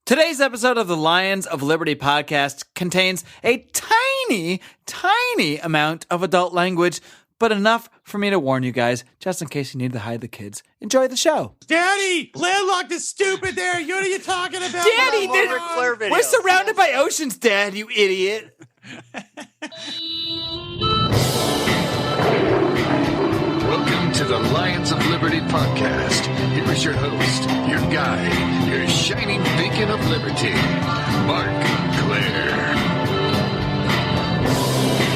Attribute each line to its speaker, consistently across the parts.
Speaker 1: Today's episode of the Lions of Liberty podcast contains a tiny amount of adult language, but enough for me to warn you guys, just in case you need to hide the kids. Enjoy the show.
Speaker 2: Daddy, landlocked is stupid there. What are you talking about?
Speaker 1: Daddy, we're surrounded by oceans, Dad, you idiot.
Speaker 3: Welcome to the Lions of Liberty podcast. Here is your host, your guide, your shining beacon of liberty, Marc Clair.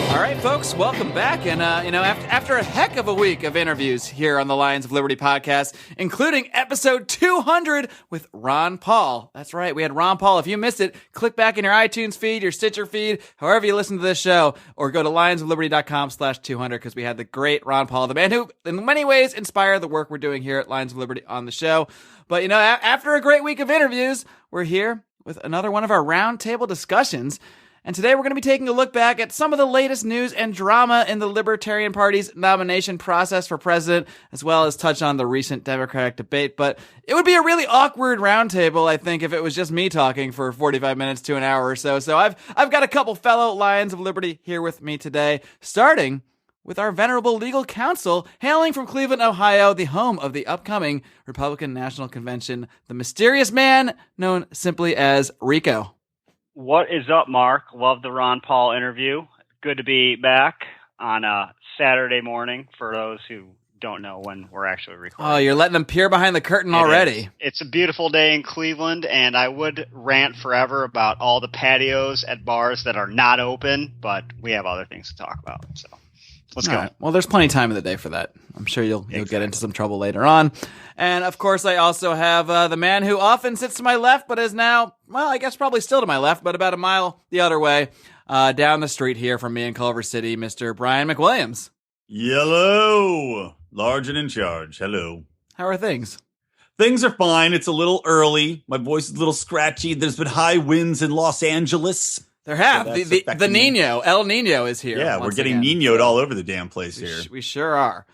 Speaker 1: All right, folks, welcome back. And, after a heck of a week of interviews here on the Lions of Liberty podcast, including episode 200 with Ron Paul. That's right, we had Ron Paul. If you missed it, click back in your iTunes feed, your Stitcher feed, however you listen to this show, or go to lionsofliberty.com/200 because we had the great Ron Paul, the man who, in many ways, inspired the work we're doing here at Lions of Liberty on the show. But, after a great week of interviews, we're here with another one of our roundtable discussions. And today we're going to be taking a look back at some of the latest news and drama in the Libertarian Party's nomination process for president, as well as touch on the recent Democratic debate. But it would be a really awkward roundtable, I think, if it was just me talking for 45 minutes to an hour or so. So I've got a couple fellow Lions of Liberty here with me today, starting with our venerable legal counsel, hailing from Cleveland, Ohio, the home of the upcoming Republican National Convention, the mysterious man known simply as Rico.
Speaker 4: What is up, Mark? Love the Ron Paul interview. Good to be back on a Saturday morning for those who don't know when we're actually recording.
Speaker 1: Oh, you're letting them peer behind the curtain already.
Speaker 4: It's a beautiful day in Cleveland, and I would rant forever about all the patios at bars that are not open, but we have other things to talk about. So let's go.
Speaker 1: Right. Well, there's plenty of time in the day for that. I'm sure you'll get into some trouble later on. And, of course, I also have the man who often sits to my left, but is now, well, I guess probably still to my left, but about a mile the other way, down the street here from me in Culver City, Mr. Brian McWilliams.
Speaker 2: Hello. Large and in charge. Hello.
Speaker 1: How are things?
Speaker 2: Things are fine. It's a little early. My voice is a little scratchy. There's been high winds in Los Angeles.
Speaker 1: There have. So the Nino, El Nino is here.
Speaker 2: Yeah, we're getting Nino'd all over the damn place here.
Speaker 1: We sure are.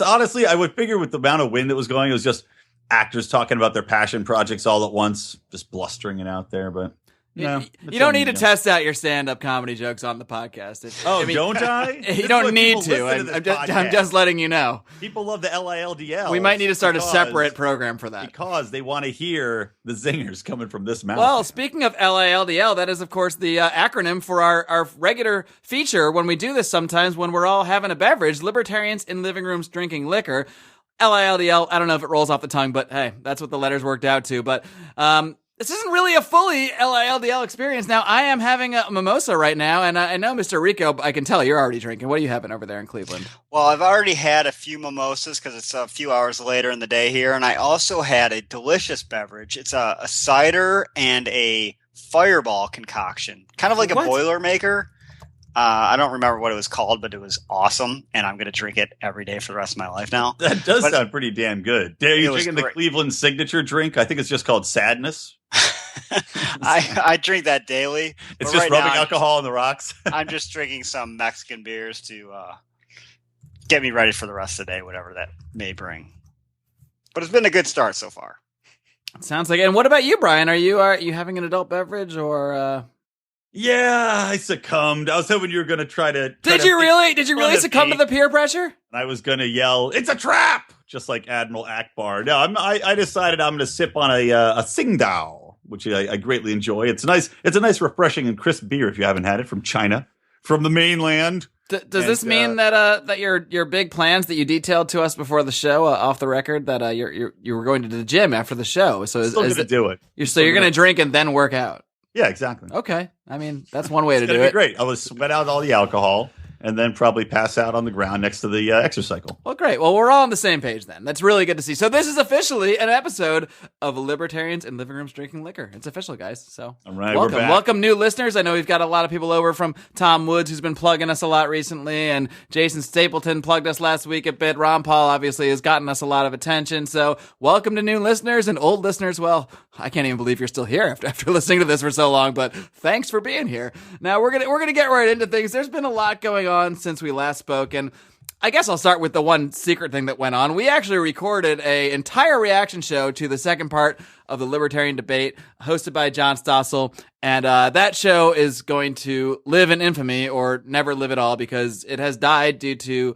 Speaker 2: Honestly, I would figure with the amount of wind that was going, it was just actors talking about their passion projects all at once, just blustering it out there. But
Speaker 1: you don't need to test out your stand-up comedy jokes on the podcast.
Speaker 2: Don't I?
Speaker 1: You don't need to. I'm just letting you know.
Speaker 2: People love the LILDL.
Speaker 1: We might need to start a separate program for that.
Speaker 2: Because they want to hear the zingers coming from this mouth.
Speaker 1: Well, speaking of LILDL, that is, of course, the acronym for our regular feature when we do this sometimes when we're all having a beverage, Libertarians in Living Rooms Drinking Liquor. LILDL, I don't know if it rolls off the tongue, but hey, that's what the letters worked out to. But this isn't really a fully LILDL experience. Now, I am having a mimosa right now, and I know, Mr. Rico, I can tell you're already drinking. What are you having over there in Cleveland?
Speaker 4: Well, I've already had a few mimosas because it's a few hours later in the day here, and I also had a delicious beverage. It's a cider and a fireball concoction, kind of like a Boilermaker. I don't remember what it was called, but it was awesome, and I'm going to drink it every day for the rest of my life now.
Speaker 2: That does sound pretty damn good. Are you drinking the Cleveland signature drink? I think it's just called Sadness.
Speaker 4: I drink that daily.
Speaker 2: It's just rubbing alcohol on the rocks.
Speaker 4: I'm just drinking some Mexican beers to get me ready for the rest of the day, whatever that may bring. But it's been a good start so far.
Speaker 1: Sounds like it. And what about you, Brian? Are you having an adult beverage or?
Speaker 2: Yeah, I succumbed. I was hoping you were going to try to.
Speaker 1: Did you really succumb to the peer pressure?
Speaker 2: And I was going to yell, "It's a trap!" Just like Admiral Akbar. No, I decided I'm going to sip on a Tsingtao, which I greatly enjoy. It's a nice, refreshing and crisp beer if you haven't had it, from China, from the mainland.
Speaker 1: Does this mean that your big plans that you detailed to us before the show, off the record, that you were going to the gym after the show? So
Speaker 2: still going to do it.
Speaker 1: You're going to drink and then work out.
Speaker 2: Yeah, exactly.
Speaker 1: Okay. I mean, that's one way to do it.
Speaker 2: It's going to be great. I will sweat out all the alcohol and then probably pass out on the ground next to the exercycle.
Speaker 1: Well, great. Well, we're all on the same page then. That's really good to see. So this is officially an episode of Libertarians in Living Rooms Drinking Liquor. It's official, guys. So
Speaker 2: all right,
Speaker 1: welcome.
Speaker 2: We're back.
Speaker 1: Welcome, new listeners. I know we've got a lot of people over from Tom Woods, who's been plugging us a lot recently, and Jason Stapleton plugged us last week a bit. Ron Paul obviously has gotten us a lot of attention. So welcome to new listeners and old listeners. Well, I can't even believe you're still here after listening to this for so long, but thanks for being here. Now we're gonna get right into things. There's been a lot going on since we last spoke, and I guess I'll start with the one secret thing that went on. We actually recorded an entire reaction show to the second part of the Libertarian debate hosted by John Stossel. And that show is going to live in infamy or never live at all because it has died due to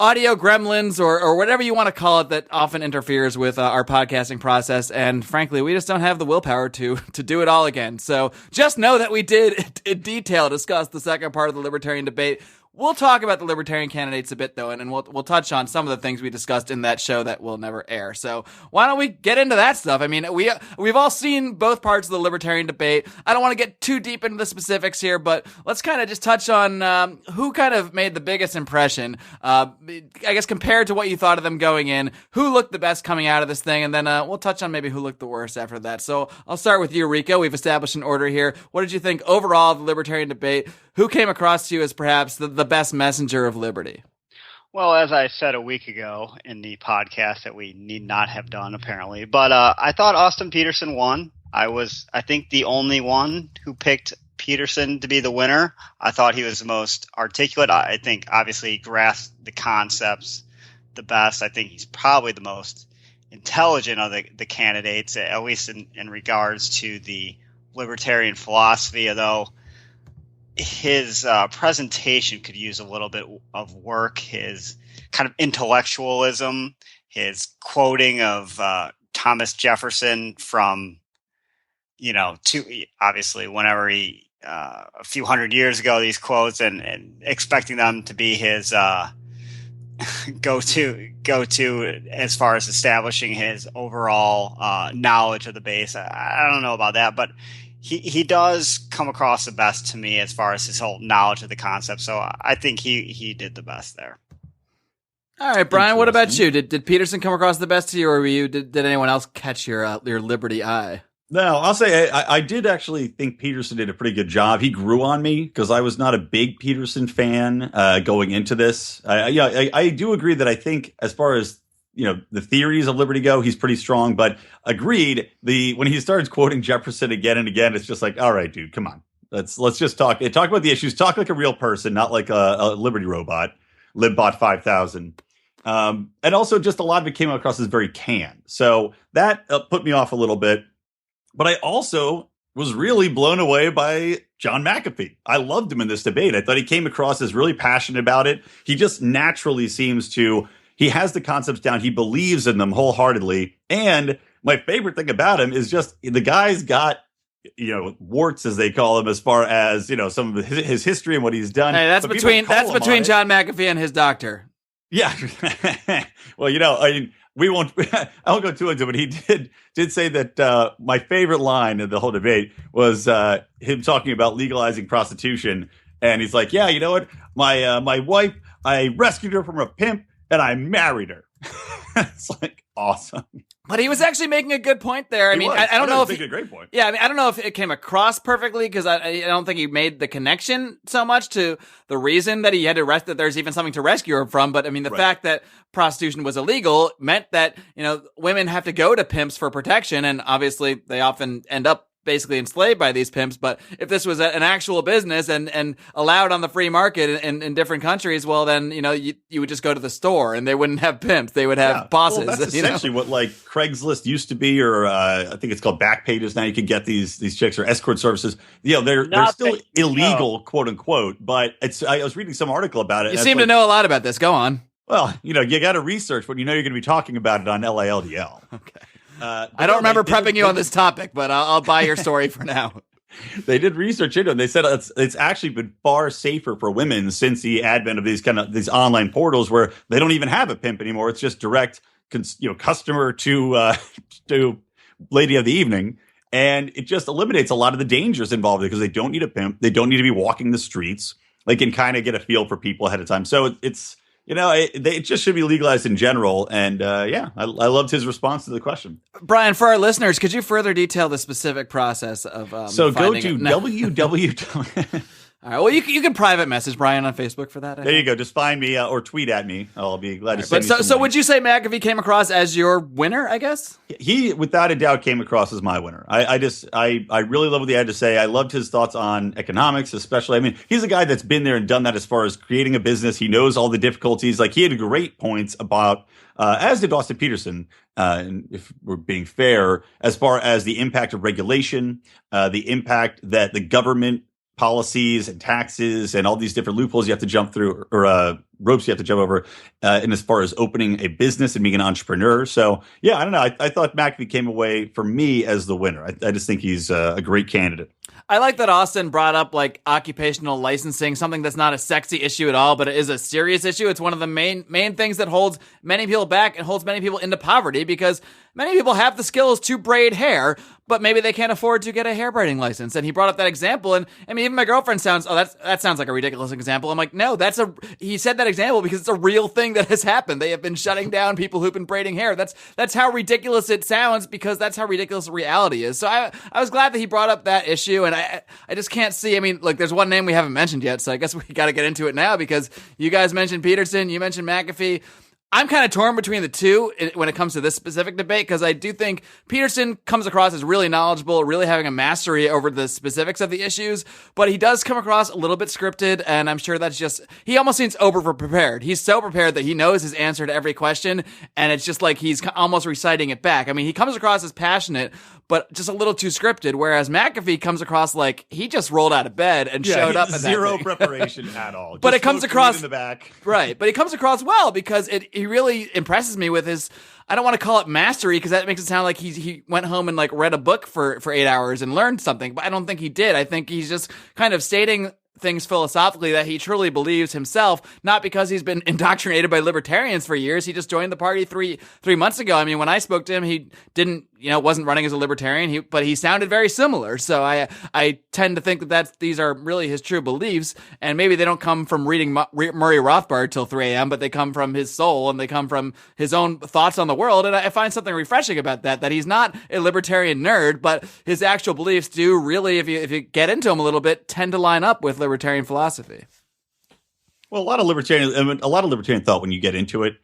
Speaker 1: audio gremlins or whatever you want to call it that often interferes with our podcasting process. And frankly, we just don't have the willpower to do it all again. So just know that we did in detail discuss the second part of the Libertarian debate. We'll talk about the Libertarian candidates a bit, though, and we'll touch on some of the things we discussed in that show that will never air. So why don't we get into that stuff? I mean, we've all seen both parts of the Libertarian debate. I don't want to get too deep into the specifics here, but let's kind of just touch on who kind of made the biggest impression, I guess, compared to what you thought of them going in, who looked the best coming out of this thing, and then we'll touch on maybe who looked the worst after that. So I'll start with you, Rico. We've established an order here. What did you think overall of the Libertarian debate? Who came across to you as perhaps the best messenger of liberty?
Speaker 4: Well, as I said a week ago in the podcast that we need not have done, apparently, but I thought Austin Peterson won. I think, the only one who picked Peterson to be the winner. I thought he was the most articulate. I think, obviously, he grasped the concepts the best. I think he's probably the most intelligent of the candidates, at least in regards to the libertarian philosophy, although his presentation could use a little bit of work. His kind of intellectualism, his quoting of Thomas Jefferson from, obviously whenever he a few hundred years ago, these quotes and expecting them to be his go to as far as establishing his overall knowledge of the base. I don't know about that, but He does come across the best to me as far as his whole knowledge of the concept. So I think he did the best there.
Speaker 1: All right, Brian, what about you? Did Peterson come across the best to you, or did anyone else catch your Liberty eye?
Speaker 2: No, I'll say I did actually think Peterson did a pretty good job. He grew on me because I was not a big Peterson fan going into this. I do agree that I think as far as the theories of liberty go, he's pretty strong, but agreed. When he starts quoting Jefferson again and again, it's just like, all right, dude, come on. Let's just talk about the issues. Talk like a real person, not like a liberty robot, Libbot 5000. And also just a lot of it came across as very canned. So that put me off a little bit. But I also was really blown away by John McAfee. I loved him in this debate. I thought he came across as really passionate about it. He just naturally seems to... He has the concepts down. He believes in them wholeheartedly. And my favorite thing about him is just the guy's got, warts, as they call him, as far as, some of his history and what he's done.
Speaker 1: Hey, that's between John McAfee and his doctor.
Speaker 2: Yeah. Well, we won't, I won't go too into it, but he did say that my favorite line of the whole debate was him talking about legalizing prostitution. And he's like, yeah, you know what? My wife, I rescued her from a pimp. And I married her. It's like awesome.
Speaker 1: But he was actually making a good point there. I don't know if
Speaker 2: a great point.
Speaker 1: Yeah, I don't know if it came across perfectly because I don't think he made the connection so much to the reason that he had to that there's even something to rescue her from. But the fact that prostitution was illegal meant that women have to go to pimps for protection, and obviously they often end up basically enslaved by these pimps. But if this was an actual business and allowed on the free market in different countries, well, then, you would just go to the store and they wouldn't have pimps. They would have bosses.
Speaker 2: Well, that's essentially what like Craigslist used to be, or I think it's called Backpages. Now you can get these chicks or escort services. They're still illegal, quote unquote, but I was reading some article about it.
Speaker 1: You seem to know a lot about this. Go on.
Speaker 2: Well, you got to research, but you're going to be talking about it on LALDL.
Speaker 1: Okay. I don't remember prepping you on this topic, but I'll buy your story for now.
Speaker 2: They did research into it. And they said it's actually been far safer for women since the advent of these online portals where they don't even have a pimp anymore. It's just direct, customer to lady of the evening, and it just eliminates a lot of the dangers involved because they don't need a pimp. They don't need to be walking the streets. They can kind of get a feel for people ahead of time. So it's. It just should be legalized in general. And I loved his response to the question.
Speaker 1: Brian, for our listeners, could you further detail the specific process of
Speaker 2: go to www.
Speaker 1: All right. Well, you can private message Brian on Facebook for that.
Speaker 2: There you go. Just find me or tweet at me. I'll be glad to
Speaker 1: send
Speaker 2: you
Speaker 1: so would you say McAfee came across as your winner, I guess?
Speaker 2: He, without a doubt, came across as my winner. I really love what he had to say. I loved his thoughts on economics, especially. I mean, he's a guy that's been there and done that as far as creating a business. He knows all the difficulties. Like, he had great points about, as did Austin Peterson, and if we're being fair, as far as the impact of regulation, the impact that the government policies and taxes and all these different loopholes you have to jump through, or ropes you have to jump over, and as far as opening a business and being an entrepreneur. So, yeah, I don't know. I thought McAfee came away for me as the winner. I just think he's a great candidate.
Speaker 1: I like that Austin brought up like occupational licensing, something that's not a sexy issue at all, but it is a serious issue. It's one of the main things that holds many people back and holds many people into poverty, because many people have the skills to braid hair, but maybe they can't afford to get a hair braiding license. And he brought up that example, and I mean, even my girlfriend that sounds like a ridiculous example. I'm like, no, he said that example because it's a real thing that has happened. They have been shutting down people who've been braiding hair. That's how ridiculous it sounds, because that's how ridiculous reality is. So I was glad that he brought up that issue, and I just can't see. I mean, look, there's one name we haven't mentioned yet, so I guess we got to get into it now, because you guys mentioned Peterson, you mentioned McAfee. I'm kind of torn between the two when it comes to this specific debate, because I do think Peterson comes across as really knowledgeable, really having a mastery over the specifics of the issues, but he does come across a little bit scripted, and I'm sure that's just, he almost seems over-prepared. He's so prepared that he knows his answer to every question, and it's just like he's almost reciting it back. I mean, he comes across as passionate, but just a little too scripted, whereas McAfee comes across like he just rolled out of bed and showed up.
Speaker 2: Zero preparation at all.
Speaker 1: But it comes across
Speaker 2: in the back.
Speaker 1: Right, but he comes across well, because he really impresses me with his, I don't want to call it mastery, because that makes it sound like he went home and like read a book for 8 hours and learned something, but I don't think he did. I think he's just kind of stating things philosophically that he truly believes himself, not because he's been indoctrinated by libertarians for years. He just joined the party three months ago. I mean, when I spoke to him, he didn't, wasn't running as a libertarian, but he sounded very similar. So I tend to think that these are really his true beliefs, and maybe they don't come from reading Murray Rothbard till 3 a.m., but they come from his soul, and they come from his own thoughts on the world. And I find something refreshing about that he's not a libertarian nerd, but his actual beliefs do really, if you get into them a little bit, tend to line up with libertarian philosophy.
Speaker 2: Well, a lot of libertarian thought, when you get into it,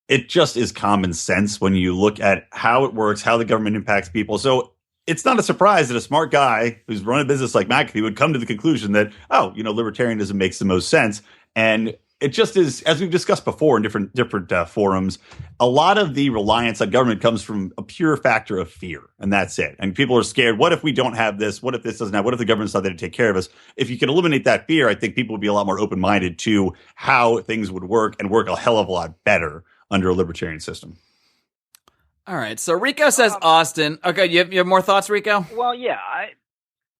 Speaker 2: it just is common sense when you look at how it works, how the government impacts people. So it's not a surprise that a smart guy who's run a business like McAfee would come to the conclusion that, libertarianism makes the most sense. And it just is, as we've discussed before in different forums, a lot of the reliance on government comes from a pure factor of fear, and that's it. And people are scared. What if we don't have this? What if this doesn't have? What if the government's not there to take care of us? If you can eliminate that fear, I think people would be a lot more open-minded to how things would work, and work a hell of a lot better under a libertarian system.
Speaker 1: All right. So Rico says Austin. Okay, you have more thoughts, Rico?
Speaker 5: Well, yeah.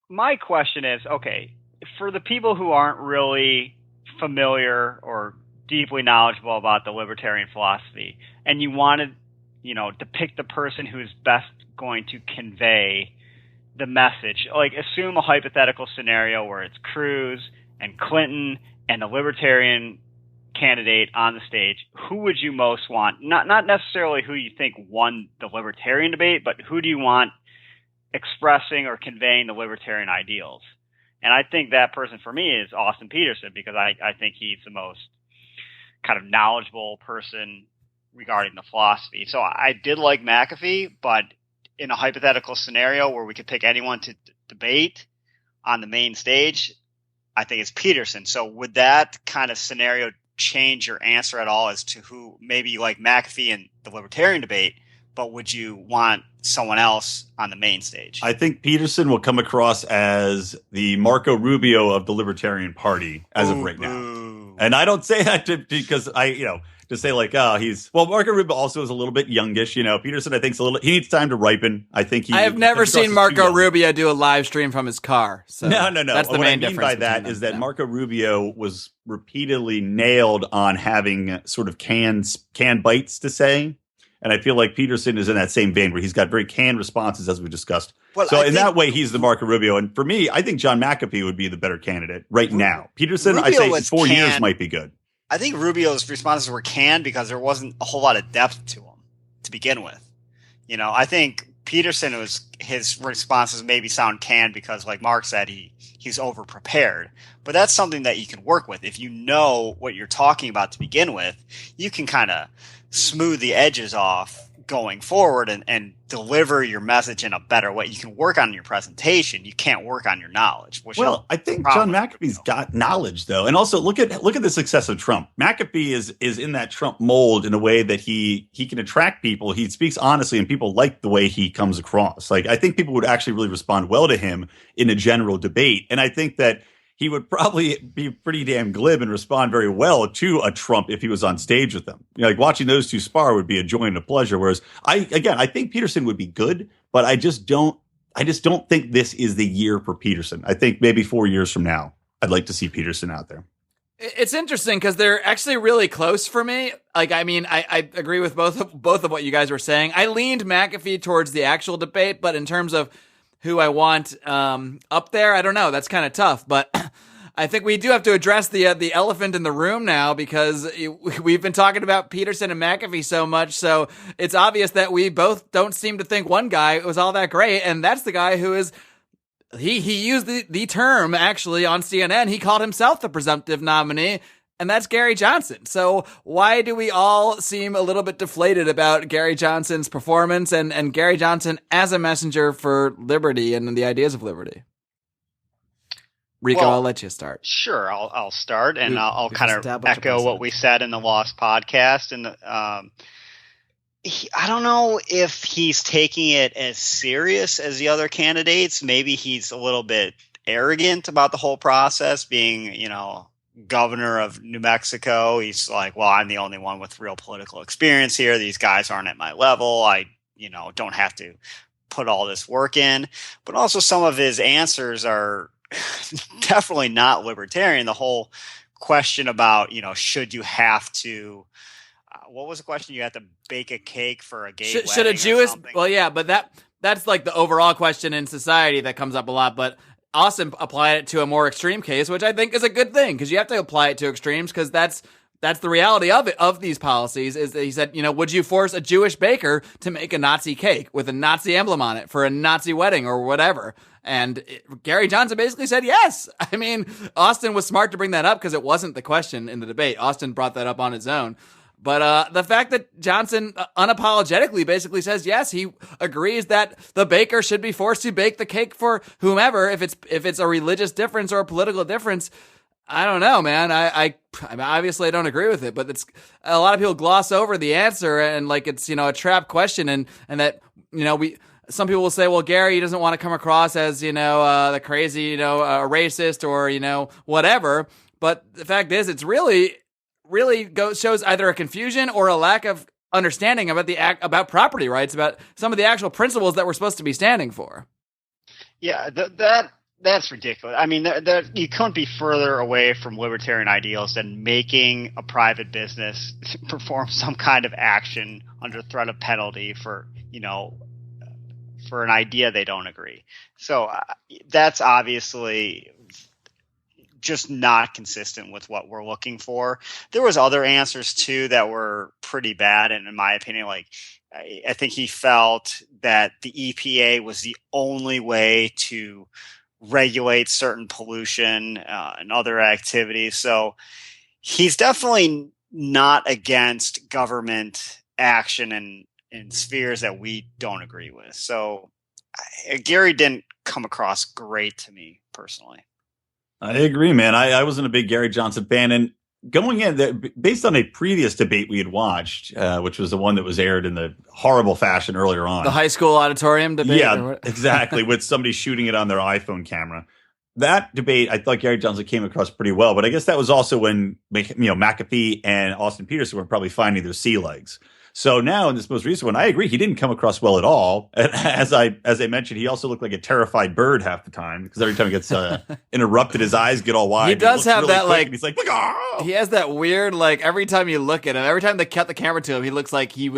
Speaker 5: My question is, okay, for the people who aren't really familiar or deeply knowledgeable about the libertarian philosophy, and you wanted, to pick the person who's best going to convey the message, like assume a hypothetical scenario where it's Cruz and Clinton and a libertarian candidate on the stage. Who would you most want? Not necessarily who you think won the libertarian debate, but who do you want expressing or conveying the libertarian ideals? And I think that person for me is Austin Peterson, because I think he's the most kind of knowledgeable person regarding the philosophy. So I did like McAfee, but in a hypothetical scenario where we could pick anyone to debate on the main stage, I think it's Peterson. So would that kind of scenario change your answer at all as to who maybe you like McAfee in the libertarian debate, but would you want someone else on the main stage?
Speaker 2: I think Peterson will come across as the Marco Rubio of the Libertarian Party as of right now. And I don't say that because to say like, Marco Rubio also is a little bit youngish. Peterson, I think, he needs time to ripen. I have
Speaker 1: never seen Marco Rubio do a live stream from his car. So
Speaker 2: no.
Speaker 1: That's the main difference. What I mean by
Speaker 2: that is that Marco Rubio was repeatedly nailed on having sort of canned bites to say. And I feel like Peterson is in that same vein where he's got very canned responses, as we discussed. Well, so that way, he's the Marco Rubio. And for me, I think John McAfee would be the better candidate right now. Peterson, I say 4 years might be good.
Speaker 4: I think Rubio's responses were canned because there wasn't a whole lot of depth to them to begin with. I think Peterson his responses maybe sound canned because, like Mark said, he he's over-prepared. But that's something that you can work with. If you know what you're talking about to begin with, you can kind of smooth the edges off going forward and deliver your message in a better way. You can work on your presentation. You can't work on your knowledge.
Speaker 2: Well, I think John McAfee's got knowledge, though. And also look at the success of Trump. McAfee is in that Trump mold in a way that he can attract people. He speaks honestly, and people like the way he comes across. Like, I think people would actually really respond well to him in a general debate. And I think that he would probably be pretty damn glib and respond very well to a Trump if he was on stage with them. You know, like watching those two spar would be a joy and a pleasure. Whereas I think Peterson would be good, but I just don't think this is the year for Peterson. I think maybe 4 years from now, I'd like to see Peterson out there.
Speaker 1: It's interesting because they're actually really close for me. Like, I mean, I agree with both of what you guys were saying. I leaned McAfee towards the actual debate, but in terms of who I want up there, I don't know. That's kind of tough, but I think we do have to address the elephant in the room now, because we've been talking about Peterson and McAfee so much, so it's obvious that we both don't seem to think one guy was all that great, and that's the guy who is. He used the term actually on CNN. He called himself the presumptive nominee, and that's Gary Johnson. So why do we all seem a little bit deflated about Gary Johnson's performance and Gary Johnson as a messenger for liberty and the ideas of liberty? Rico, I'll let you start.
Speaker 5: Sure, I'll start, and I'll kind of echo what we said in the Lost podcast. And I don't know if he's taking it as serious as the other candidates. Maybe he's a little bit arrogant about the whole process, being, governor of New Mexico. He's like, well, I'm the only one with real political experience here. These guys aren't at my level. I, don't have to put all this work in. But also some of his answers are definitely not libertarian. The whole question about, should you have to, what was the question? You have to bake a cake for a gay wedding?
Speaker 1: Should a Jewish, well, yeah, but that's like the overall question in society that comes up a lot. But Austin applied it to a more extreme case, which I think is a good thing, because you have to apply it to extremes, because that's the reality of these policies. Is that he said, would you force a Jewish baker to make a Nazi cake with a Nazi emblem on it for a Nazi wedding or whatever? And Gary Johnson basically said yes. I mean, Austin was smart to bring that up because it wasn't the question in the debate. Austin brought that up on his own. But the fact that Johnson unapologetically basically says yes, he agrees that the baker should be forced to bake the cake for whomever, if it's a religious difference or a political difference. I don't know, man. I obviously I don't agree with it, but it's a lot of people gloss over the answer and like it's a trap question, and that some people will say, well, Gary doesn't want to come across as the crazy racist or whatever. But the fact is, it's really shows either a confusion or a lack of understanding about property rights, about some of the actual principles that we're supposed to be standing for.
Speaker 5: Yeah, that's ridiculous. I mean, you couldn't be further away from libertarian ideals than making a private business perform some kind of action under threat of penalty for an idea they don't agree. So that's obviously just not consistent with what we're looking for. There was other answers too that were pretty bad, and in my opinion, like I think he felt that the EPA was the only way to regulate certain pollution and other activities. So he's definitely not against government action in spheres that we don't agree with. So Gary didn't come across great to me personally.
Speaker 2: I agree, man. I wasn't a big Gary Johnson fan, and going in based on a previous debate we had watched, which was the one that was aired in the horrible fashion earlier on,
Speaker 1: the high school auditorium debate.
Speaker 2: Yeah, exactly, with somebody shooting it on their iPhone camera. That debate, I thought Gary Johnson came across pretty well, but I guess that was also when McAfee and Austin Peterson were probably finding their sea legs. So now in this most recent one, I agree, he didn't come across well at all. And as I mentioned, he also looked like a terrified bird half the time, because every time he gets interrupted, his eyes get all wide.
Speaker 1: He does have really that like
Speaker 2: he's like, ah!
Speaker 1: He has that weird like every time you look at him, every time they cut the camera to him, he looks like he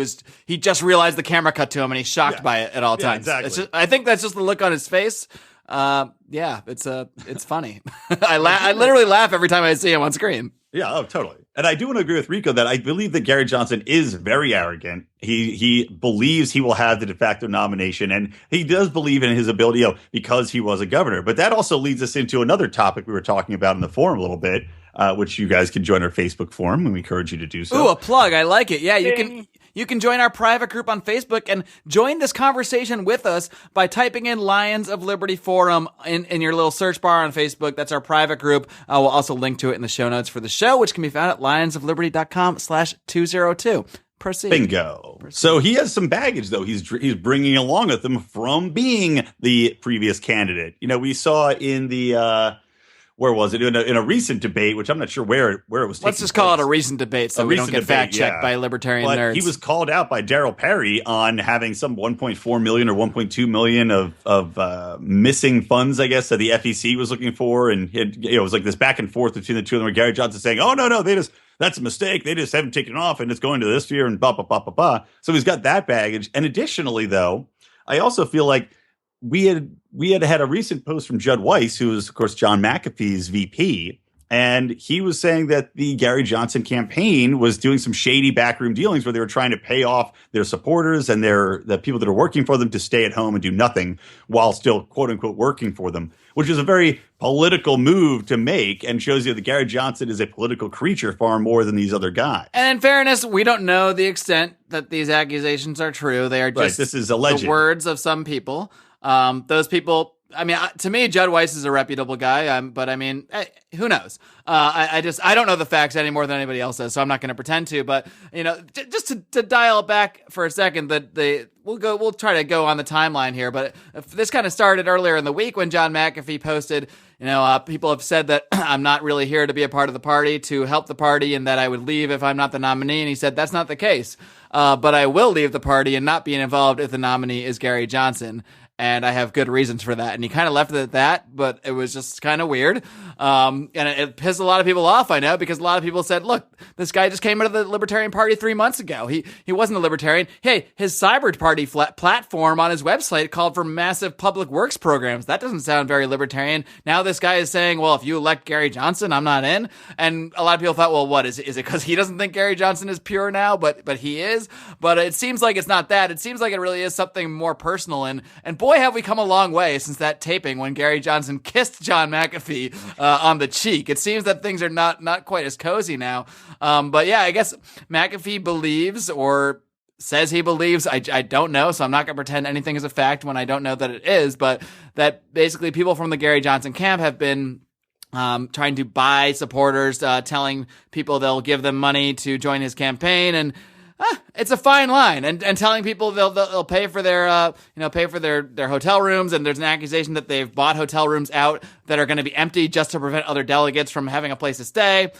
Speaker 1: just realized the camera cut to him and he's shocked by it at all times.
Speaker 2: Yeah, exactly.
Speaker 1: I think that's just the look on his face. Yeah, it's funny. I literally laugh every time I see him on screen.
Speaker 2: Yeah, oh, totally. And I do want to agree with Rico that I believe that Gary Johnson is very arrogant. He believes he will have the de facto nomination, and he does believe in his ability, because he was a governor. But that also leads us into another topic we were talking about in the forum a little bit, which you guys can join our Facebook forum, and we encourage you to do so.
Speaker 1: Ooh, a plug. I like it. Yeah, you can join our private group on Facebook and join this conversation with us by typing in Lions of Liberty Forum in your little search bar on Facebook. That's our private group. We'll also link to it in the show notes for the show, which can be found at lionsofliberty.com/202. Proceed.
Speaker 2: Bingo. So he has some baggage, though. He's bringing along with him from being the previous candidate. We saw in the where was it? In a recent debate, which I'm not sure where it was taking
Speaker 1: Let's just call
Speaker 2: place.
Speaker 1: it a recent debate so we don't get fact-checked by libertarian
Speaker 2: but
Speaker 1: nerds.
Speaker 2: He was called out by Daryl Perry on having some 1.4 million or 1.2 million of missing funds, I guess, that the FEC was looking for. And it was like this back and forth between the two of them, where Gary Johnson saying, oh, no, that's a mistake. They just haven't taken it off, and it's going to this year, and blah, blah, blah, blah, blah. So he's got that baggage. And additionally, though, I also feel like we had a recent post from Judd Weiss, who is, of course, John McAfee's VP, and he was saying that the Gary Johnson campaign was doing some shady backroom dealings where they were trying to pay off their supporters and the people that are working for them to stay at home and do nothing while still, quote unquote, working for them, which is a very political move to make and shows you that Gary Johnson is a political creature far more than these other guys.
Speaker 1: And in fairness, we don't know the extent that these accusations are true. They are just
Speaker 2: this is alleged.
Speaker 1: The words of some people. Those people, I mean, to me, Judd Weiss is a reputable guy, but I mean, who knows? I don't know the facts any more than anybody else does, so I'm not going to pretend to. But just to dial back for a second, we'll try to go on the timeline here. But this kind of started earlier in the week when John McAfee posted. People have said that I'm not really here to be a part of the party, to help the party, and that I would leave if I'm not the nominee. And he said that's not the case. But I will leave the party and not be involved if the nominee is Gary Johnson. And I have good reasons for that. And he kind of left it at that, but it was just kind of weird. And it pissed a lot of people off, I know, because a lot of people said, look, this guy just came into the Libertarian Party 3 months ago. He wasn't a Libertarian. Hey, his Cyber Party platform on his website called for massive public works programs. That doesn't sound very Libertarian. Now this guy is saying, well, if you elect Gary Johnson, I'm not in. And a lot of people thought, well, what is it? Is it because he doesn't think Gary Johnson is pure now, but he is? But it seems like it's not that. It seems like it really is something more personal. And boy, have we come a long way since that taping when Gary Johnson kissed John McAfee on the cheek. It seems that things are not quite as cozy now. But yeah, I guess McAfee believes, or says he believes, I don't know, so I'm not going to pretend anything is a fact when I don't know that it is, but that basically people from the Gary Johnson camp have been trying to buy supporters, telling people they'll give them money to join his campaign, and it's a fine line, and telling people they'll pay for their their hotel rooms, and there's an accusation that they've bought hotel rooms out that are going to be empty just to prevent other delegates from having a place to stay.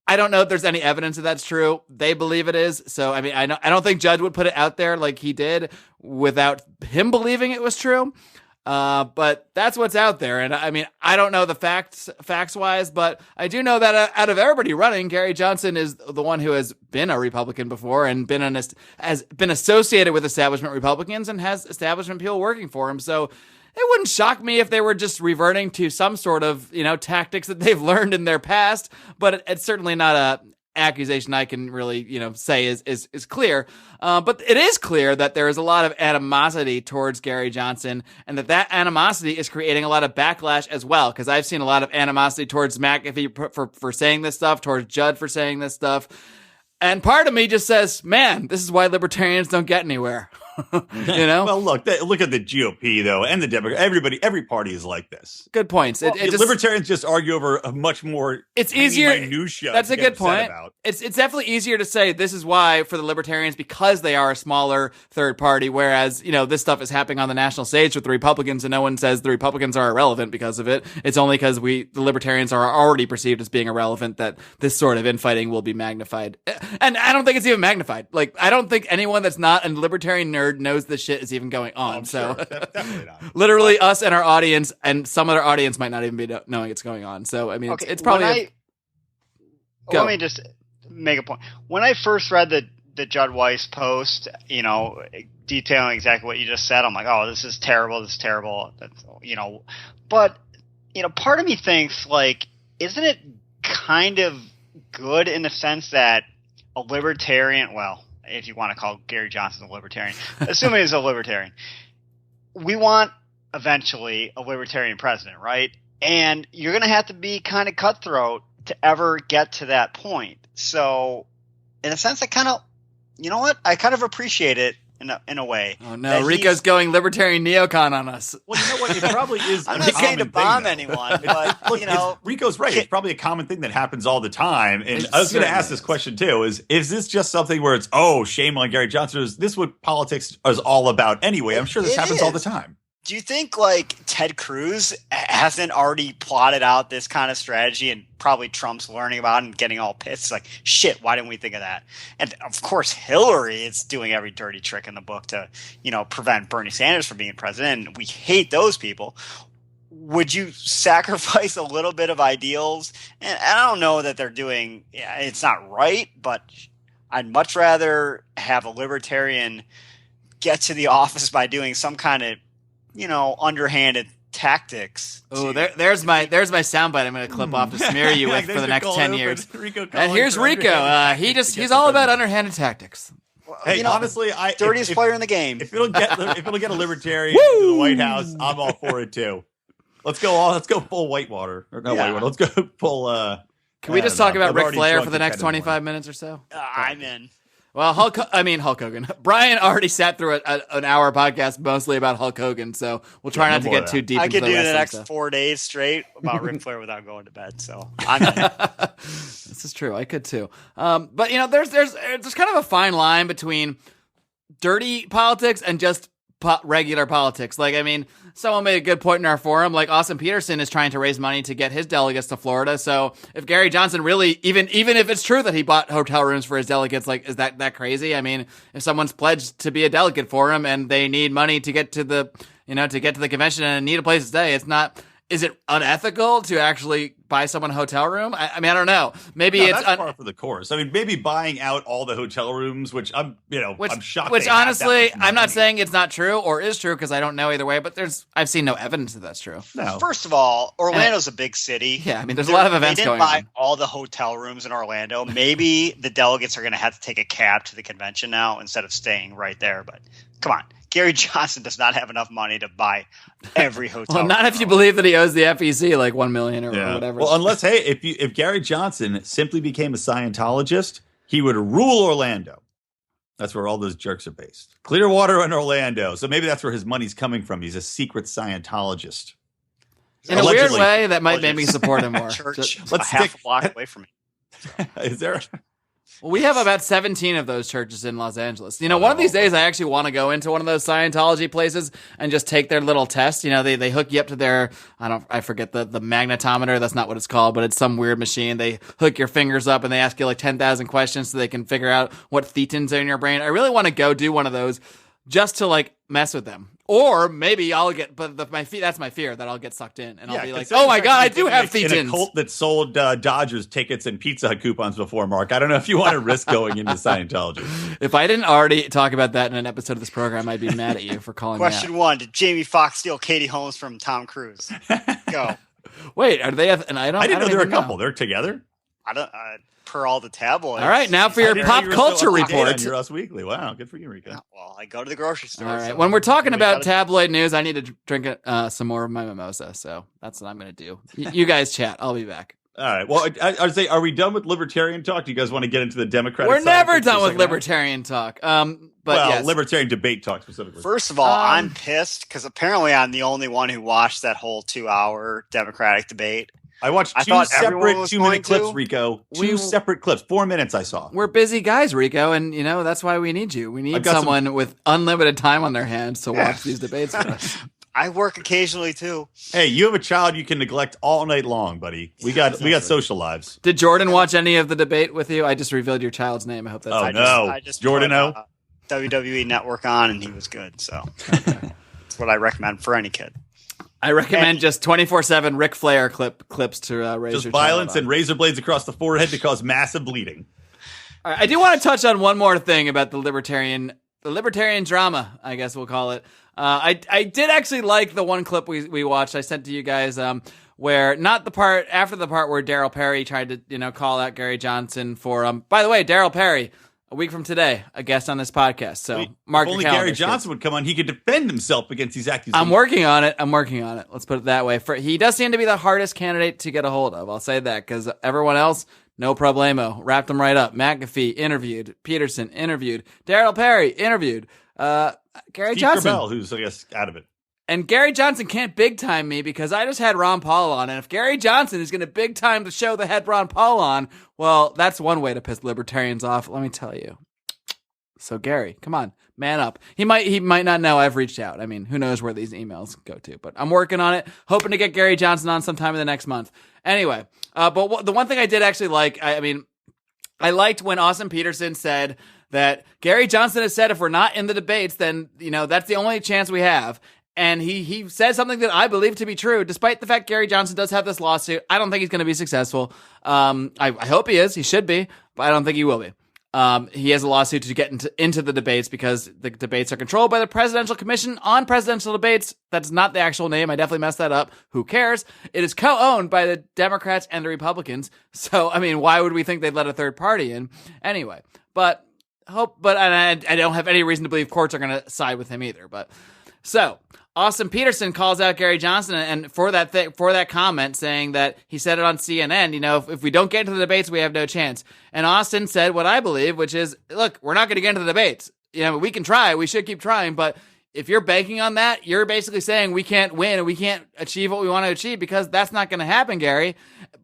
Speaker 1: I don't know if there's any evidence that that's true. They believe it is. So I mean, I don't think Judd would put it out there like he did without him believing it was true. But that's what's out there. And I mean, I don't know the facts wise, but I do know that out of everybody running, Gary Johnson is the one who has been a Republican before and has been associated with establishment Republicans and has establishment people working for him. So it wouldn't shock me if they were just reverting to some sort of, tactics that they've learned in their past, but it's certainly not a accusation I can really, say is clear. But it is clear that there is a lot of animosity towards Gary Johnson, and that animosity is creating a lot of backlash as well. Because I've seen a lot of animosity towards McAfee for saying this stuff, towards Judd for saying this stuff. And part of me just says, man, this is why libertarians don't get anywhere.
Speaker 2: Well, look at the GOP though, and the Democrats. Every party is like this.
Speaker 1: Good points.
Speaker 2: Libertarians just argue over a much more.
Speaker 1: It's easier.
Speaker 2: Minutia.
Speaker 1: That's a good point. It's definitely easier to say this is why for the Libertarians, because they are a smaller third party. Whereas this stuff is happening on the national stage with the Republicans, and no one says the Republicans are irrelevant because of it. It's only because the Libertarians are already perceived as being irrelevant that this sort of infighting will be magnified. And I don't think it's even magnified. Like, I don't think anyone that's not a libertarian nerd knows this shit is even going on. So
Speaker 2: definitely not.
Speaker 1: Literally us and our audience and some other audience might not even be knowing it's going on. So, I mean, okay, it's probably...
Speaker 5: Let me just make a point. When I first read the Judd Weiss post, detailing exactly what you just said, I'm like, oh, this is terrible. But, part of me thinks, like, isn't it kind of
Speaker 4: good in the sense that a libertarian, well, if you want to call Gary Johnson a libertarian, assuming he's a libertarian, we want eventually a libertarian president, right? And you're going to have to be kind of cutthroat to ever get to that point. So in a sense, I kind of, you know what? I kind of appreciate it in a way.
Speaker 1: Oh no, Rico's going libertarian neocon on us.
Speaker 2: Well, you know what? It probably is.
Speaker 4: I'm not saying to bomb anyone, but
Speaker 2: Look, Rico's right. It's probably a common thing that happens all the time. And I was going to ask this question too: is this just something where it's shame on Gary Johnson? Is this what politics is all about anyway? I'm sure this happens all the time.
Speaker 4: Do you think like Ted Cruz hasn't already plotted out this kind of strategy, and probably Trump's learning about it and getting all pissed? Like, shit, why didn't we think of that? And of course, Hillary is doing every dirty trick in the book to, prevent Bernie Sanders from being president. And we hate those people. Would you sacrifice a little bit of ideals? And I don't know that they're doing, it's not right, but I'd much rather have a libertarian get to the office by doing some kind of underhanded tactics.
Speaker 1: Oh, there's my soundbite I'm going to clip off to smear you with for the next 10 years. And here's Rico. He's all about underhanded tactics.
Speaker 2: Well, hey, honestly,
Speaker 4: dirtiest player in the game.
Speaker 2: If it'll get a libertarian to the White House, I'm all for it too. Let's go full Whitewater. Or not Whitewater. Let's go full.
Speaker 1: Can we just talk about Ric Flair for the next 25 minutes or so?
Speaker 4: I'm in.
Speaker 1: Well, Hulk Hogan. Brian already sat through an hour podcast mostly about Hulk Hogan, so we'll try not to get too deep.
Speaker 4: I
Speaker 1: into
Speaker 4: could do the next
Speaker 1: stuff.
Speaker 4: 4 days straight about Ric Flair without going to bed. So I'm in.
Speaker 1: This is true. I could too. But there's kind of a fine line between dirty politics and just regular politics. Like, I mean, someone made a good point in our forum. Like, Austin Peterson is trying to raise money to get his delegates to Florida. So if Gary Johnson really, even if it's true that he bought hotel rooms for his delegates, like, is that crazy? I mean, if someone's pledged to be a delegate for him and they need money to get to the convention and need a place to stay, is it unethical to actually buy someone a hotel room? I mean, I don't know. Maybe it's
Speaker 2: par for the course. I mean, maybe buying out all the hotel rooms, which I'm shocked.
Speaker 1: Which honestly, I'm not saying it's not true or is true because I don't know either way. But I've seen no evidence that that's true.
Speaker 2: No.
Speaker 4: First of all, Orlando's a big city.
Speaker 1: Yeah, I mean, there's a lot of events going on.
Speaker 4: They didn't buy all the hotel rooms in Orlando. Maybe the delegates are going to have to take a cab to the convention now instead of staying right there. But come on. Gary Johnson does not have enough money to buy every hotel.
Speaker 1: Well, not if you believe that he owes the FEC like $1 million or whatever.
Speaker 2: Well, unless if Gary Johnson simply became a Scientologist, he would rule Orlando. That's where all those jerks are based. Clearwater and Orlando. So maybe that's where his money's coming from. He's a secret Scientologist.
Speaker 1: In allegedly. A weird way, that might make me support him more.
Speaker 4: Church let's half a block away from me.
Speaker 2: So. Is there?
Speaker 1: Well, we have about 17 of those churches in Los Angeles. One of these days I actually want to go into one of those Scientology places and just take their little test. They hook you up to their, I forget the magnetometer. That's not what it's called, but it's some weird machine. They hook your fingers up and they ask you like 10,000 questions so they can figure out what thetans are in your brain. I really want to go do one of those just to like mess with them. Or maybe I'll get, but that's my fear that I'll get sucked in and I'll be like, oh my God, I do have thetans.
Speaker 2: In a cult that sold Dodgers tickets and Pizza Hut coupons before, Mark. I don't know if you want to risk going into Scientology.
Speaker 1: If I didn't already talk about that in an episode of this program, I'd be mad at you for calling
Speaker 4: Question
Speaker 1: me out.
Speaker 4: 1, did Jamie Foxx steal Katie Holmes from Tom Cruise? Go.
Speaker 1: Wait, are they, and I didn't
Speaker 2: know they're a couple. They're together?
Speaker 4: I don't, per all the tabloids.
Speaker 1: All right, now for your pop culture report.
Speaker 2: You're Us Weekly. Wow, good for you, Rico.
Speaker 4: Well, I go to the grocery store.
Speaker 1: All right, when we're talking about tabloid news, I need to drink some more of my mimosa, so that's what I'm going to do. You guys chat. I'll be back.
Speaker 2: All right. Well, I'd say, are we done with libertarian talk? Do you guys want to get into the Democratic
Speaker 1: We're never done with libertarian talk. Yes.
Speaker 2: Libertarian debate talk specifically.
Speaker 4: First of all, I'm pissed because apparently I'm the only one who watched that whole 2-hour Democratic debate.
Speaker 2: I watched two separate 2-minute clips, Rico. Two separate clips. 4 minutes I saw.
Speaker 1: We're busy guys, Rico, and that's why we need you. We need someone with unlimited time on their hands to watch these debates with us.
Speaker 4: I work occasionally too.
Speaker 2: Hey, you have a child you can neglect all night long, buddy. We got social lives.
Speaker 1: Did Jordan watch any of the debate with you? I just revealed your child's name. I hope that's
Speaker 4: I just
Speaker 2: Jordan
Speaker 4: put, WWE Network on and he was good. So that's what I recommend for any kid.
Speaker 1: I recommend just 24/7 Ric Flair clips to raise
Speaker 2: just
Speaker 1: your
Speaker 2: violence and razor blades across the forehead to cause massive bleeding.
Speaker 1: All right, I do want to touch on one more thing about the libertarian the Libertarian drama, I guess we'll call it. I did actually like the one clip we watched. I sent to you guys, where not the part after the part where Daryl Perry tried to call out Gary Johnson for by the way, Daryl Perry, a week from today, a guest on this podcast. So mark
Speaker 2: if
Speaker 1: your
Speaker 2: only
Speaker 1: calendars,
Speaker 2: Gary Johnson would come on, he could defend himself against these accusations.
Speaker 1: I'm working on it. Let's put it that way. He does seem to be the hardest candidate to get a hold of. I'll say that, because everyone else, no problemo. Wrapped them right up. McAfee interviewed. Peterson interviewed. Daryl Perry interviewed. Gary
Speaker 2: Steve
Speaker 1: Johnson,
Speaker 2: Corbell, who's, I guess, out of it.
Speaker 1: And Gary Johnson can't big time me because I just had Ron Paul on. And if Gary Johnson is going to big time the show that had Ron Paul on, well, that's one way to piss libertarians off, let me tell you. So Gary, come on, man up. He might not know I've reached out. I mean, who knows where these emails go to, but I'm working on it, hoping to get Gary Johnson on sometime in the next month. Anyway, but the one thing I did actually like, I liked when Austin Peterson said that Gary Johnson has said if we're not in the debates, then, that's the only chance we have. And he said something that I believe to be true, despite the fact Gary Johnson does have this lawsuit. I don't think he's going to be successful. I hope he is. He should be, but I don't think he will be. He has a lawsuit to get into the debates because the debates are controlled by the Presidential Commission on Presidential Debates. That's not the actual name. I definitely messed that up. Who cares? It is co-owned by the Democrats and the Republicans. So, why would we think they'd let a third party in? Anyway, but I don't have any reason to believe courts are going to side with him either. But so Austin Peterson calls out Gary Johnson and for that comment, saying that he said it on CNN, if we don't get into the debates, we have no chance. And Austin said what I believe, which is, look, we're not going to get into the debates. We can try, we should keep trying, but if you're banking on that, you're basically saying we can't win and we can't achieve what we want to achieve, because that's not going to happen, Gary.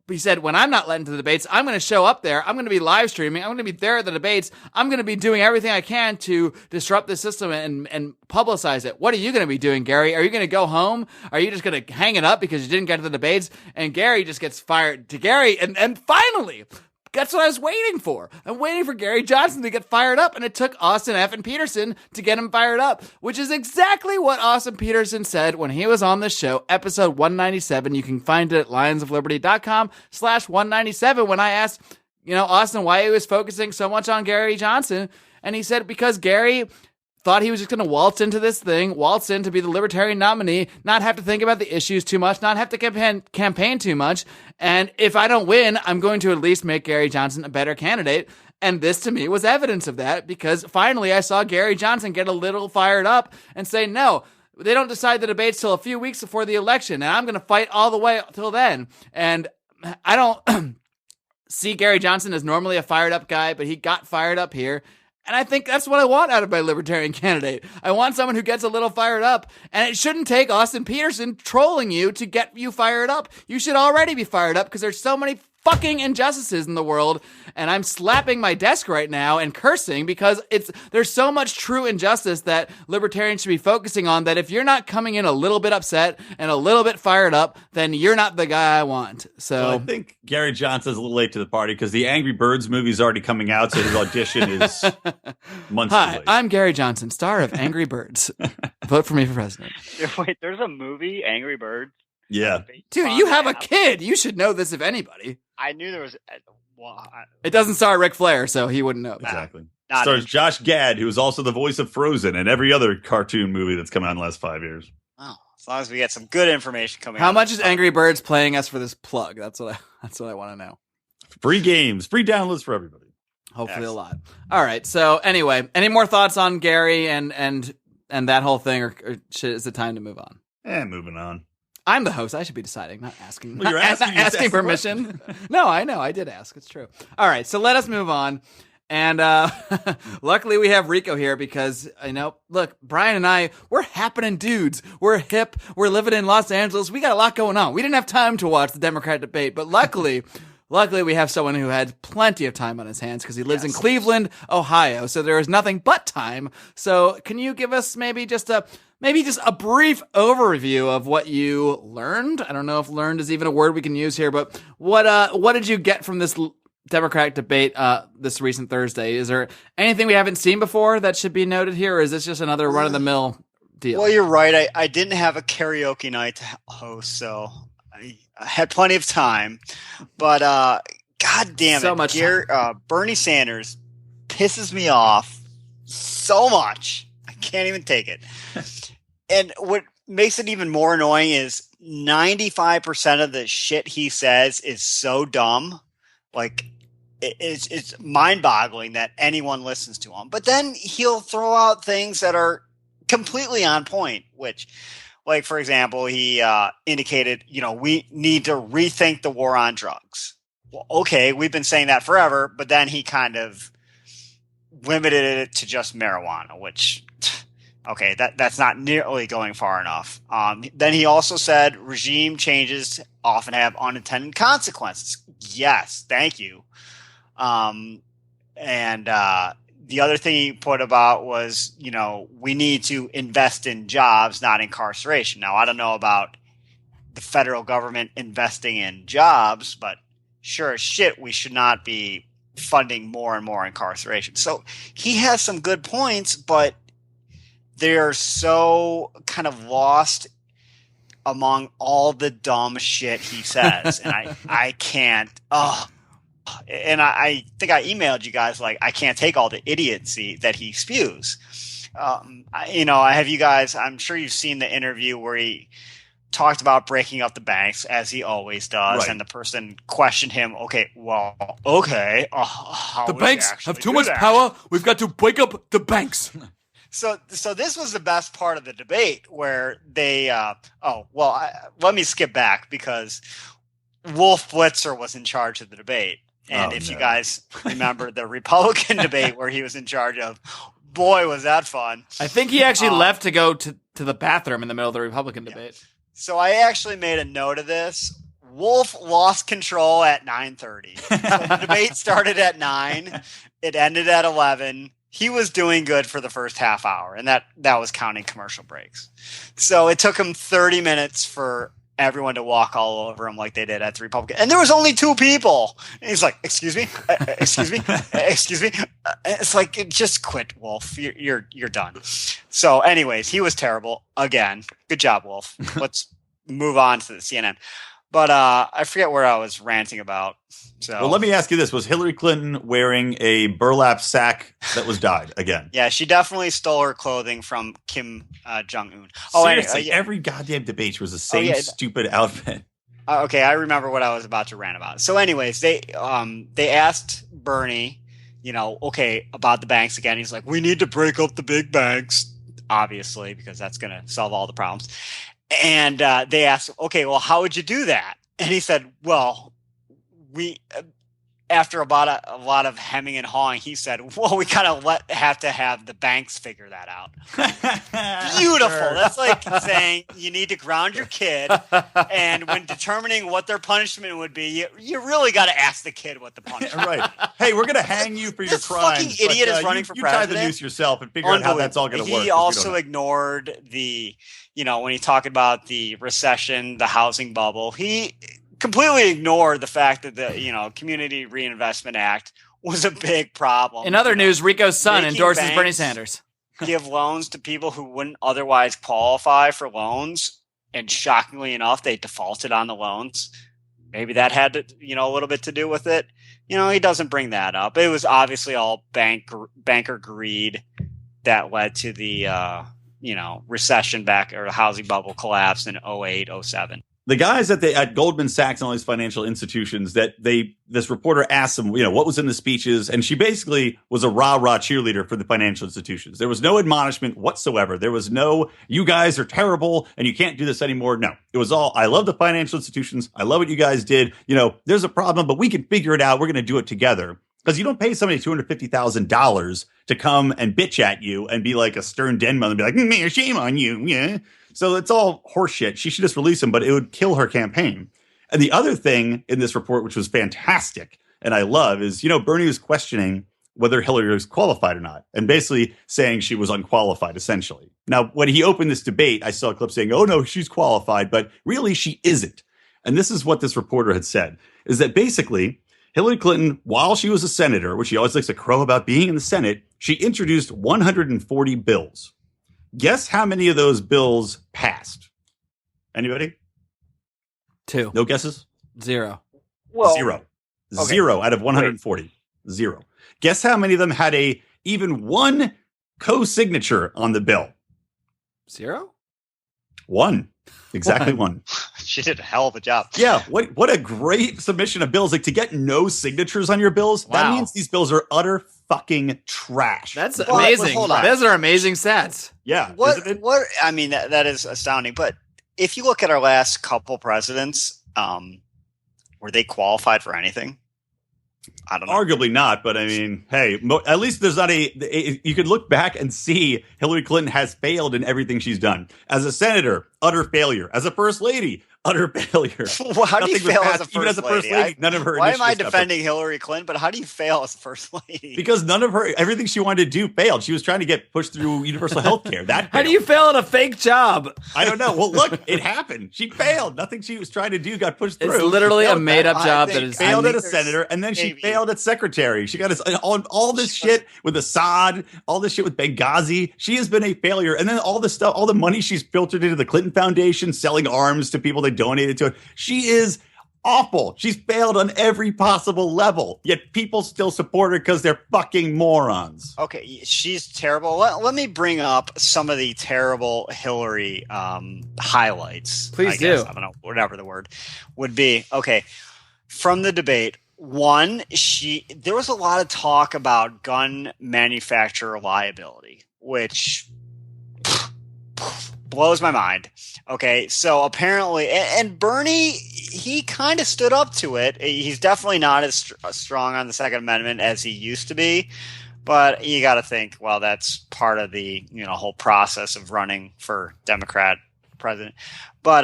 Speaker 1: He said, when I'm not let into the debates, I'm going to show up there. I'm going to be live streaming. I'm going to be there at the debates. I'm going to be doing everything I can to disrupt the system and publicize it. What are you going to be doing, Gary? Are you going to go home? Are you just going to hang it up because you didn't get to the debates? And Gary just gets fired to Gary. And finally, that's what I was waiting for. I'm waiting for Gary Johnson to get fired up, and it took Austin F. and Peterson to get him fired up, which is exactly what Austin Peterson said when he was on the show, episode 197. You can find it at lionsofliberty.com/197 when I asked, Austin why he was focusing so much on Gary Johnson. And he said because Gary thought he was just going to waltz in to be the Libertarian nominee, not have to think about the issues too much, not have to campaign too much. And if I don't win, I'm going to at least make Gary Johnson a better candidate. And this, to me, was evidence of that, because finally I saw Gary Johnson get a little fired up and say, no, they don't decide the debates till a few weeks before the election, and I'm going to fight all the way till then. And I don't see Gary Johnson as normally a fired up guy, but he got fired up here. And I think that's what I want out of my Libertarian candidate. I want someone who gets a little fired up, and it shouldn't take Austin Peterson trolling you to get you fired up. You should already be fired up because there's so many fucking injustices in the world, and I'm slapping my desk right now and cursing because there's so much true injustice that libertarians should be focusing on, that if you're not coming in a little bit upset and a little bit fired up, then you're not the guy I want. So
Speaker 2: I think Gary Johnson's a little late to the party because the Angry Birds movie is already coming out, so his audition is months
Speaker 1: Hi,
Speaker 2: too late.
Speaker 1: I'm Gary Johnson, star of Angry Birds. Vote for me for president.
Speaker 5: Wait, there's a movie, Angry Birds?
Speaker 2: Yeah.
Speaker 1: Dude, you have a kid. You should know this if anybody.
Speaker 5: I knew there was.
Speaker 1: It doesn't star Ric Flair, so he wouldn't know.
Speaker 2: Exactly.
Speaker 5: Not
Speaker 2: Stars Josh Gad, who is also the voice of Frozen and every other cartoon movie that's come out in the last 5 years.
Speaker 4: Oh, as long as we get some good information coming
Speaker 1: How
Speaker 4: out.
Speaker 1: much is Angry Birds playing us for this plug? That's what I want to know.
Speaker 2: Free games, free downloads for everybody.
Speaker 1: Hopefully a lot. All right. So anyway, any more thoughts on Gary and that whole thing, or is it time to move on?
Speaker 2: Moving on.
Speaker 1: I'm the host. I should be deciding, not asking.
Speaker 2: Well, you're asking,
Speaker 1: not asking permission. No, I know. I did ask. It's true. All right. So let us move on. And luckily we have Rico here because, look, Brian and I, we're happening dudes. We're hip. We're living in Los Angeles. We got a lot going on. We didn't have time to watch the Democrat debate, but luckily we have someone who had plenty of time on his hands because he lives in Cleveland, Ohio. So there is nothing but time. So can you give us maybe just a brief overview of what you learned? I don't know if learned is even a word we can use here, but what did you get from this Democratic debate this recent Thursday? Is there anything we haven't seen before that should be noted here, or is this just another run-of-the-mill deal?
Speaker 4: Well, you're right. I didn't have a karaoke night to host, so I had plenty of time. But God damn it,
Speaker 1: so much
Speaker 4: Bernie Sanders pisses me off so much. I can't even take it. And what makes it even more annoying is 95% of the shit he says is so dumb. Like, it's mind-boggling that anyone listens to him. But then he'll throw out things that are completely on point, which, like, for example, he indicated, we need to rethink the war on drugs. Well, okay, we've been saying that forever, but then he kind of limited it to just marijuana, which, okay, that's not nearly going far enough. Then he also said regime changes often have unintended consequences. Yes, thank you. The other thing he put about was, we need to invest in jobs, not incarceration. Now, I don't know about the federal government investing in jobs, but sure as shit, we should not be funding more and more incarceration. So he has some good points, but they're so kind of lost among all the dumb shit he says. And I can't, and I think I emailed you guys, like, I can't take all the idiocy that he spews. I have you guys, I'm sure you've seen the interview where he talked about breaking up the banks, as he always does. Right. And the person questioned him, the banks have too much power.
Speaker 1: We've got to break up the banks.
Speaker 4: So this was the best part of the debate where they, let me skip back because Wolf Blitzer was in charge of the debate. And you guys remember the Republican debate where he was in charge of, boy, was that fun.
Speaker 1: I think he actually left to go to the bathroom in the middle of the Republican debate.
Speaker 4: So I actually made a note of this. Wolf lost control at 9:30. So the debate started at 9. It ended at 11. He was doing good for the first half hour, and that was counting commercial breaks. So it took him 30 minutes for everyone to walk all over him like they did at the Republican. And there was only 2 people. And he's like, excuse me? Excuse me? Excuse me? It's like, just quit, Wolf. You're done. So anyways, he was terrible. Again, good job, Wolf. Let's move on to the CNN. But I forget where I was ranting about. So,
Speaker 2: well, let me ask you this. Was Hillary Clinton wearing a burlap sack that was dyed again?
Speaker 4: Yeah, she definitely stole her clothing from Kim Jong-un.
Speaker 2: Seriously, every goddamn debate was the same stupid outfit.
Speaker 4: Okay, I remember what I was about to rant about. So anyways, they asked Bernie, about the banks again. He's like, we need to break up the big banks, obviously, because that's going to solve all the problems. And they asked, okay, well, how would you do that? And he said, well, after about a lot of hemming and hawing, he said, well, we kind of have to have the banks figure that out. Beautiful. Sure. That's like saying you need to ground your kid. And when determining what their punishment would be, you really got to ask the kid what the punishment
Speaker 2: is. Right. Hey, we're going to hang you for your crimes.
Speaker 4: This fucking idiot is running for president.
Speaker 2: You tie the noose yourself and figure out how that's all going to work.
Speaker 4: He also ignored the, when he talked about the recession, the housing bubble, he completely ignored the fact that the Community Reinvestment Act was a big problem.
Speaker 1: In other news, Rico's son endorses Bernie Sanders.
Speaker 4: Give loans to people who wouldn't otherwise qualify for loans, and shockingly enough, they defaulted on the loans. Maybe that had to, a little bit to do with it. He doesn't bring that up. It was obviously all banker greed that led to the recession back, or the housing bubble collapse in 08, 07.
Speaker 2: The guys at Goldman Sachs and all these financial institutions this reporter asked them, what was in the speeches? And she basically was a rah-rah cheerleader for the financial institutions. There was no admonishment whatsoever. There was no, you guys are terrible and you can't do this anymore. No, it was all, I love the financial institutions. I love what you guys did. There's a problem, but we can figure it out. We're going to do it together. Because you don't pay somebody $250,000 to come and bitch at you and be like a stern den mother and be like, man, shame on you. Yeah. So it's all horseshit. She should just release him, but it would kill her campaign. And the other thing in this report, which was fantastic and I love, is, Bernie was questioning whether Hillary was qualified or not, and basically saying she was unqualified, essentially. Now, when he opened this debate, I saw a clip saying, oh, no, she's qualified, but really she isn't. And this is what this reporter had said, is that basically Hillary Clinton, while she was a senator, which she always likes to crow about being in the Senate, she introduced 140 bills. Guess how many of those bills passed? Anybody?
Speaker 1: 2.
Speaker 2: No guesses?
Speaker 1: 0.
Speaker 2: Well, 0. Okay. 0 out of 140. Okay. 0. Guess how many of them had even one co-signature on the bill?
Speaker 1: 0?
Speaker 2: 1. Exactly 1.
Speaker 4: She did a hell of a job.
Speaker 2: Yeah, what a great submission of bills. Like, to get no signatures on your bills, that means these bills are utter fucking trash.
Speaker 1: That's amazing.
Speaker 4: Hold on.
Speaker 1: Those are amazing stats.
Speaker 2: Yeah.
Speaker 4: What? I mean, that is astounding. But if you look at our last couple presidents, were they qualified for anything? I don't know.
Speaker 2: Arguably not, but I mean, hey, at least there's not you could look back and see Hillary Clinton has failed in everything she's done. As a senator, utter failure. As a first lady, utter failure.
Speaker 4: Well, how do you fail as a first
Speaker 2: Even as a first lady, none of her.
Speaker 4: Why am I defending Hillary Clinton? But how do you fail as a first lady?
Speaker 2: Because none of everything she wanted to do failed. She was trying to get pushed through universal health care.
Speaker 1: How do you fail at a fake job?
Speaker 2: I don't know. Well, look, it happened. She failed. Nothing she was trying to do got pushed through.
Speaker 1: It's literally a made-up job that is
Speaker 2: failed as a senator, and then she failed as secretary. She got all this shit with Assad, all this shit with Benghazi. She has been a failure, and then all this stuff, all the money she's filtered into the Clinton Foundation, selling arms to people that donated to it. She is awful. She's failed on every possible level, yet people still support her because they're fucking morons.
Speaker 4: Okay, she's terrible. Let me bring up some of the terrible Hillary highlights.
Speaker 1: Please do.
Speaker 4: I don't know, whatever the word would be. Okay, from the debate. 1, there was a lot of talk about gun manufacturer liability, which blows my mind. Okay, so apparently, and Bernie, he kind of stood up to it. He's definitely not as strong on the Second Amendment as he used to be, but you got to think, well, that's part of the whole process of running for Democrat president. But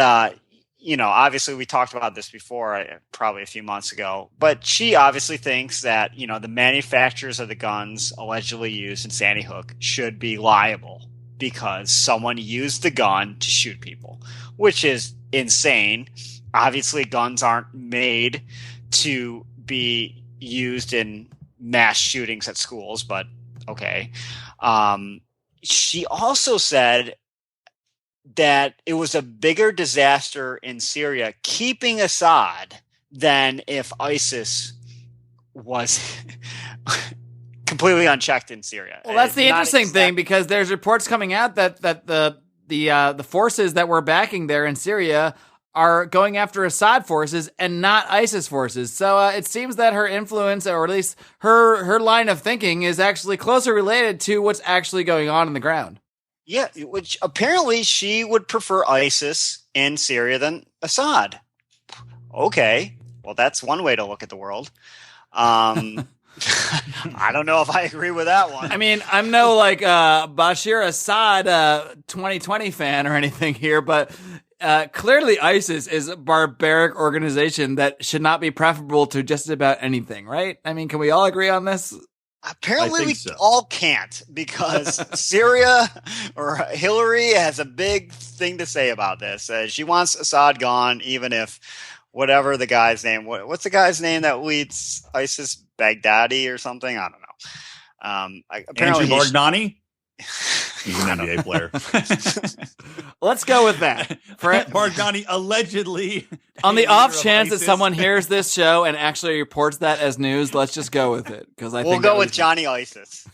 Speaker 4: obviously, we talked about this before, probably a few months ago. But she obviously thinks that the manufacturers of the guns allegedly used in Sandy Hook should be liable because someone used the gun to shoot people, which is insane. Obviously, guns aren't made to be used in mass shootings at schools, but okay. She also said that it was a bigger disaster in Syria keeping Assad than if ISIS was completely unchecked in Syria.
Speaker 1: Well, that's the interesting thing, because there's reports coming out that the forces that were backing there in Syria are going after Assad forces and not ISIS forces. So it seems that her influence, or at least her line of thinking, is actually closer related to what's actually going on in the ground.
Speaker 4: Yeah, which apparently she would prefer ISIS in Syria than Assad. Okay, well, that's one way to look at the world. I don't know if I agree with that one.
Speaker 1: I mean, I'm no Bashir Assad 2020 fan or anything here, but clearly ISIS is a barbaric organization that should not be preferable to just about anything, right? I mean, can we all agree on this?
Speaker 4: Apparently we all can't, because Syria or Hillary has a big thing to say about this. She wants Assad gone, even if whatever the guy's name. What's the guy's name that leads ISIS? Baghdadi or something? I don't know. Apparently
Speaker 2: Andrew Bargnani? He's an NBA player.
Speaker 1: Let's go with that.
Speaker 2: Bargnani allegedly.
Speaker 1: On the off chance that someone hears this show and actually reports that as news, let's just go with it, because
Speaker 4: we'll go with Johnny ISIS.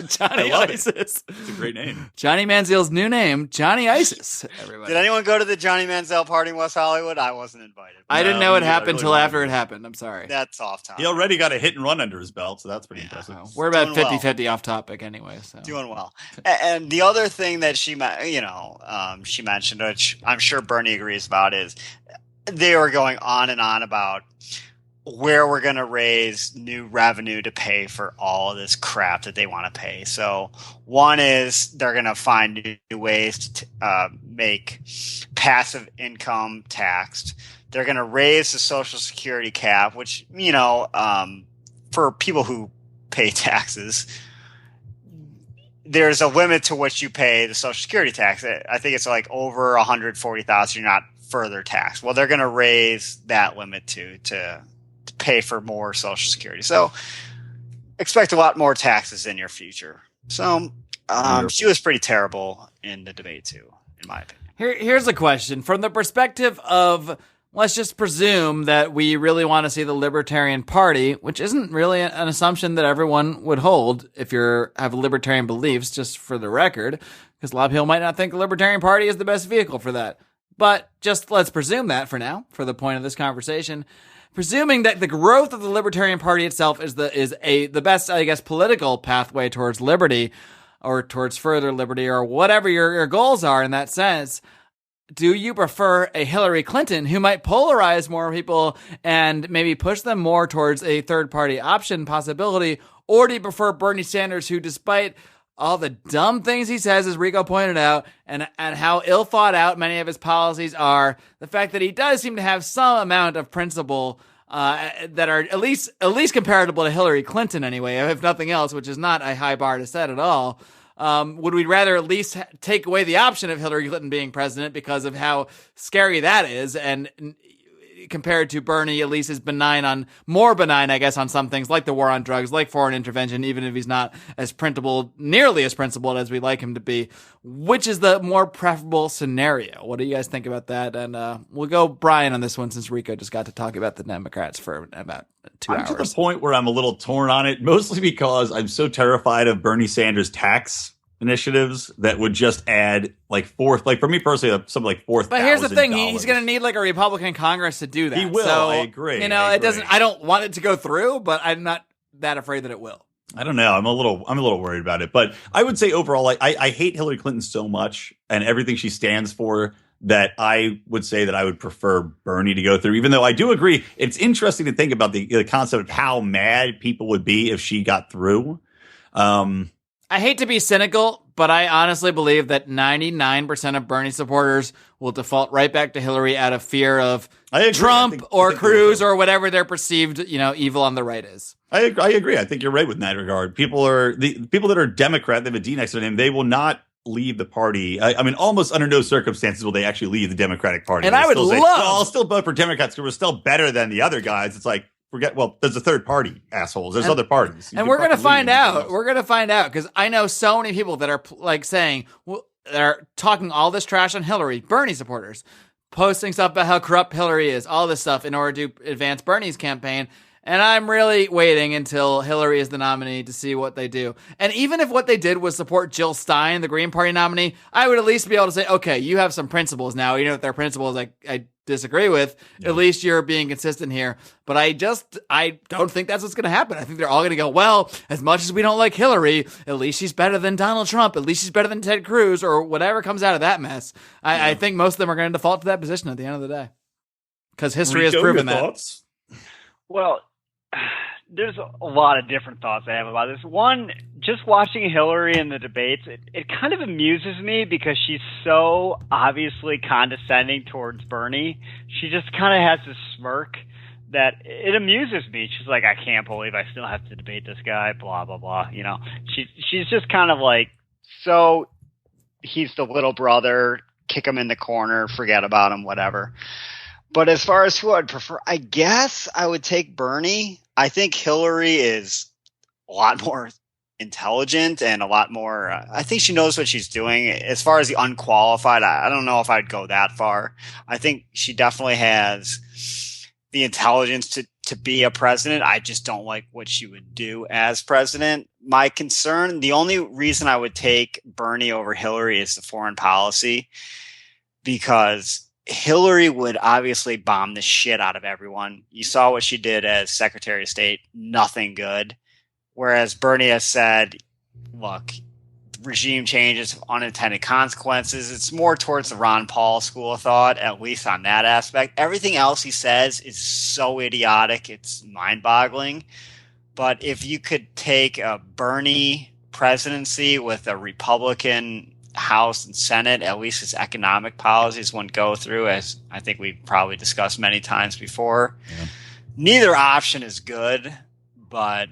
Speaker 1: Johnny ISIS.
Speaker 2: It's a great name.
Speaker 1: Johnny Manziel's new name, Johnny ISIS. Everybody.
Speaker 4: Did anyone go to the Johnny Manziel party in West Hollywood? I wasn't invited.
Speaker 1: I didn't know it happened until after it happened. I'm sorry.
Speaker 4: That's off topic.
Speaker 2: He already got a hit and run under his belt, so that's pretty impressive.
Speaker 1: We're about 50-50 off topic anyway. So.
Speaker 4: Doing well. And the other thing that she mentioned, which I'm sure Bernie agrees about, is they were going on and on about where we're going to raise new revenue to pay for all of this crap that they want to pay. So one is they're going to find new ways to make passive income taxed. They're going to raise the Social Security cap, which, for people who pay taxes, there's a limit to which you pay the Social Security tax. I think it's like over $140,000. You're not further taxed. Well, they're going to raise that limit to pay for more Social Security. So expect a lot more taxes in your future. So she was pretty terrible in the debate too, in my opinion.
Speaker 1: Here's a question from the perspective of let's just presume that we really want to see the Libertarian Party, which isn't really an assumption that everyone would hold if you have libertarian beliefs, just for the record, because a lot of people might not think the Libertarian Party is the best vehicle for that. But just let's presume that for now, for the point of this conversation. Presuming that the growth of the Libertarian Party itself is the best, I guess, political pathway towards liberty, or towards further liberty, or whatever your goals are in that sense, do you prefer a Hillary Clinton who might polarize more people and maybe push them more towards a third-party option possibility, or do you prefer Bernie Sanders, who, despite all the dumb things he says, as Rico pointed out, and how ill thought out many of his policies are, the fact that he does seem to have some amount of principle that are at least comparable to Hillary Clinton anyway, if nothing else, which is not a high bar to set at all. Would we rather at least take away the option of Hillary Clinton being president because of how scary that is, and compared to Bernie, at least is more benign, I guess, on some things like the war on drugs, like foreign intervention, even if he's not nearly as principled as we'd like him to be. Which is the more preferable scenario? What do you guys think about that? And we'll go Brian on this one, since Rico just got to talk about the Democrats for about 2 hours.
Speaker 2: I'm to the point where I'm a little torn on it, mostly because I'm so terrified of Bernie Sanders' tax initiatives that would just add for me personally, something like $4,000.
Speaker 1: But here's the thing: he's going to need a Republican Congress to do that.
Speaker 2: He will.
Speaker 1: So,
Speaker 2: I agree.
Speaker 1: It doesn't. I don't want it to go through, but I'm not that afraid that it will.
Speaker 2: I don't know. I'm a little worried about it. But I would say overall, I hate Hillary Clinton so much and everything she stands for that I would say that I would prefer Bernie to go through. Even though I do agree, it's interesting to think about the concept of how mad people would be if she got through.
Speaker 1: I hate to be cynical, but I honestly believe that 99% of Bernie supporters will default right back to Hillary out of fear of Trump or Cruz or whatever their perceived, evil on the right is.
Speaker 2: I agree. I think you're right with that regard. The people that are Democrat, they have a D next to their name, they will not leave the party. I mean, almost under no circumstances will they actually leave the Democratic Party.
Speaker 1: And I would
Speaker 2: I'll still vote for Democrats because we're still better than the other guys. It's like, there's a third party, assholes. There's other parties.
Speaker 1: And we're going to find out. We're going to find out because I know so many people that are saying, they're talking all this trash on Hillary, Bernie supporters, posting stuff about how corrupt Hillary is, all this stuff in order to advance Bernie's campaign. And I'm really waiting until Hillary is the nominee to see what they do. And even if what they did was support Jill Stein, the Green Party nominee, I would at least be able to say, okay, you have some principles now. If their principles I disagree with, at least you're being consistent here. But I don't think that's what's going to happen. I think they're all going to go, well, as much as we don't like Hillary, at least she's better than Donald Trump. At least she's better than Ted Cruz or whatever comes out of that mess. I think most of them are going to default to that position at the end of the day because history has proven that.
Speaker 2: Thoughts?
Speaker 5: Well, there's a lot of different thoughts I have about this. One, just watching Hillary in the debates, it kind of amuses me because she's so obviously condescending towards Bernie. She just kind of has this smirk that it amuses me. She's like, I can't believe I still have to debate this guy, blah, blah, blah. She's just kind of like, so he's the little brother, kick him in the corner, forget about him, whatever. But as far as who I'd prefer, I guess I would take Bernie. I think Hillary is a lot more intelligent and a lot more I think she knows what she's doing. As far as the unqualified, I don't know if I'd go that far. I think she definitely has the intelligence to be a president. I just don't like what she would do as president. My concern, the only reason I would take Bernie over Hillary is the foreign policy, because Hillary would obviously bomb the shit out of everyone. You saw what she did as Secretary of State. Nothing good. Whereas Bernie has said, look, regime changes, unintended consequences. It's more towards the Ron Paul school of thought, at least on that aspect. Everything else he says is so idiotic. It's mind-boggling. But if you could take a Bernie presidency with a Republican House and Senate, at least his economic policies wouldn't go through, as I think we've probably discussed many times before. Yeah. Neither option is good, but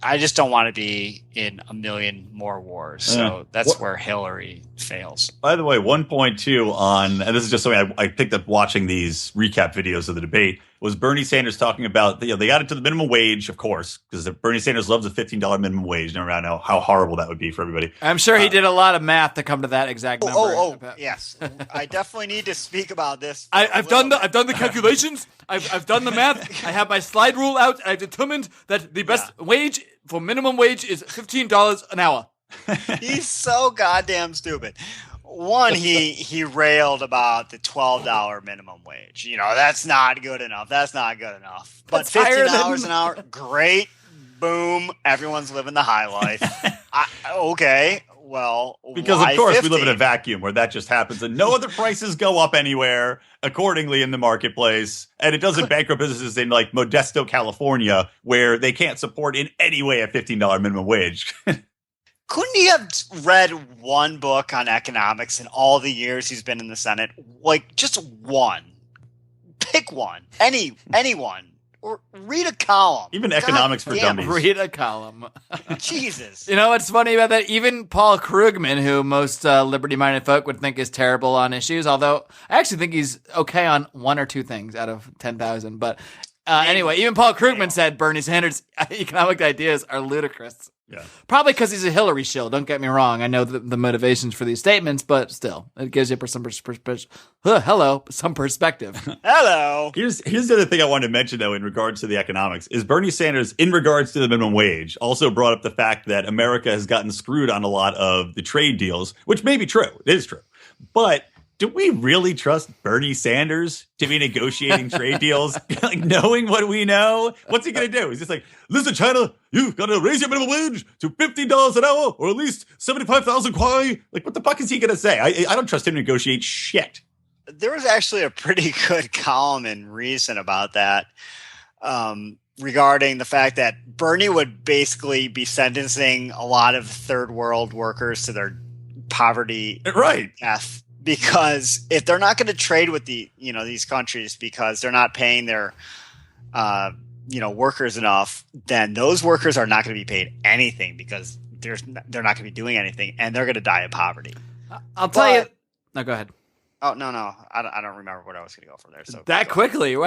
Speaker 5: I just don't want to be in a million more wars. So that's where Hillary fails.
Speaker 2: By the way, 1.2 on, and this is just something I picked up watching these recap videos of the debate. was Bernie Sanders talking about, they got into the minimum wage, of course, because Bernie Sanders loves a $15 minimum wage. And I know how horrible that would be for everybody.
Speaker 1: I'm sure he did a lot of math to come to that exact number.
Speaker 4: Yes. I definitely need to speak about this.
Speaker 1: I've done the calculations. I've done the math. I have my slide rule out. I've determined that the best wage for minimum wage is $15 an hour.
Speaker 4: He's so goddamn stupid. One, he railed about the $12 minimum wage. That's not good enough. That's not good enough. But $15 an hour, great. Boom. Everyone's living the high life. Okay. Well,
Speaker 2: because of course 50? We live in a vacuum where that just happens and no other prices go up anywhere accordingly in the marketplace. And it doesn't bankrupt businesses in like Modesto, California, where they can't support in any way a $15 minimum wage.
Speaker 4: Couldn't he have read one book on economics in all the years he's been in the Senate? Like, just one. Pick one. Anyone. Or read a column.
Speaker 2: Even economics for dummies.
Speaker 1: Read a column.
Speaker 4: Jesus.
Speaker 1: You know what's funny about that? Even Paul Krugman, who most liberty-minded folk would think is terrible on issues, although I actually think he's okay on one or two things out of 10,000. But anyway, even Paul Krugman said Bernie Sanders' economic ideas are ludicrous.
Speaker 2: Yeah.
Speaker 1: Probably because he's a Hillary shill. Don't get me wrong. I know the motivations for these statements, but still, it gives you some perspective.
Speaker 4: Hello.
Speaker 2: Here's the other thing I wanted to mention, though, in regards to the economics, is Bernie Sanders, in regards to the minimum wage, also brought up the fact that America has gotten screwed on a lot of the trade deals, which may be true. It is true. But do we really trust Bernie Sanders to be negotiating trade deals? Like, knowing what we know? What's he going to do? He's just like, listen, China, you've got to raise your minimum wage to $15 an hour or at least 75,000 kwai. Like, what the fuck is he going to say? I don't trust him to negotiate shit.
Speaker 4: There was actually a pretty good column in Reason about that, regarding the fact that Bernie would basically be sentencing a lot of third world workers to their poverty death. Because if they're not going to trade with these countries because they're not paying their workers enough, then those workers are not going to be paid anything because they're not going to be doing anything and they're going to die of poverty.
Speaker 1: I'll tell you. No, go ahead.
Speaker 4: Oh no, I don't remember what I was going to go from there. So
Speaker 1: that quickly, you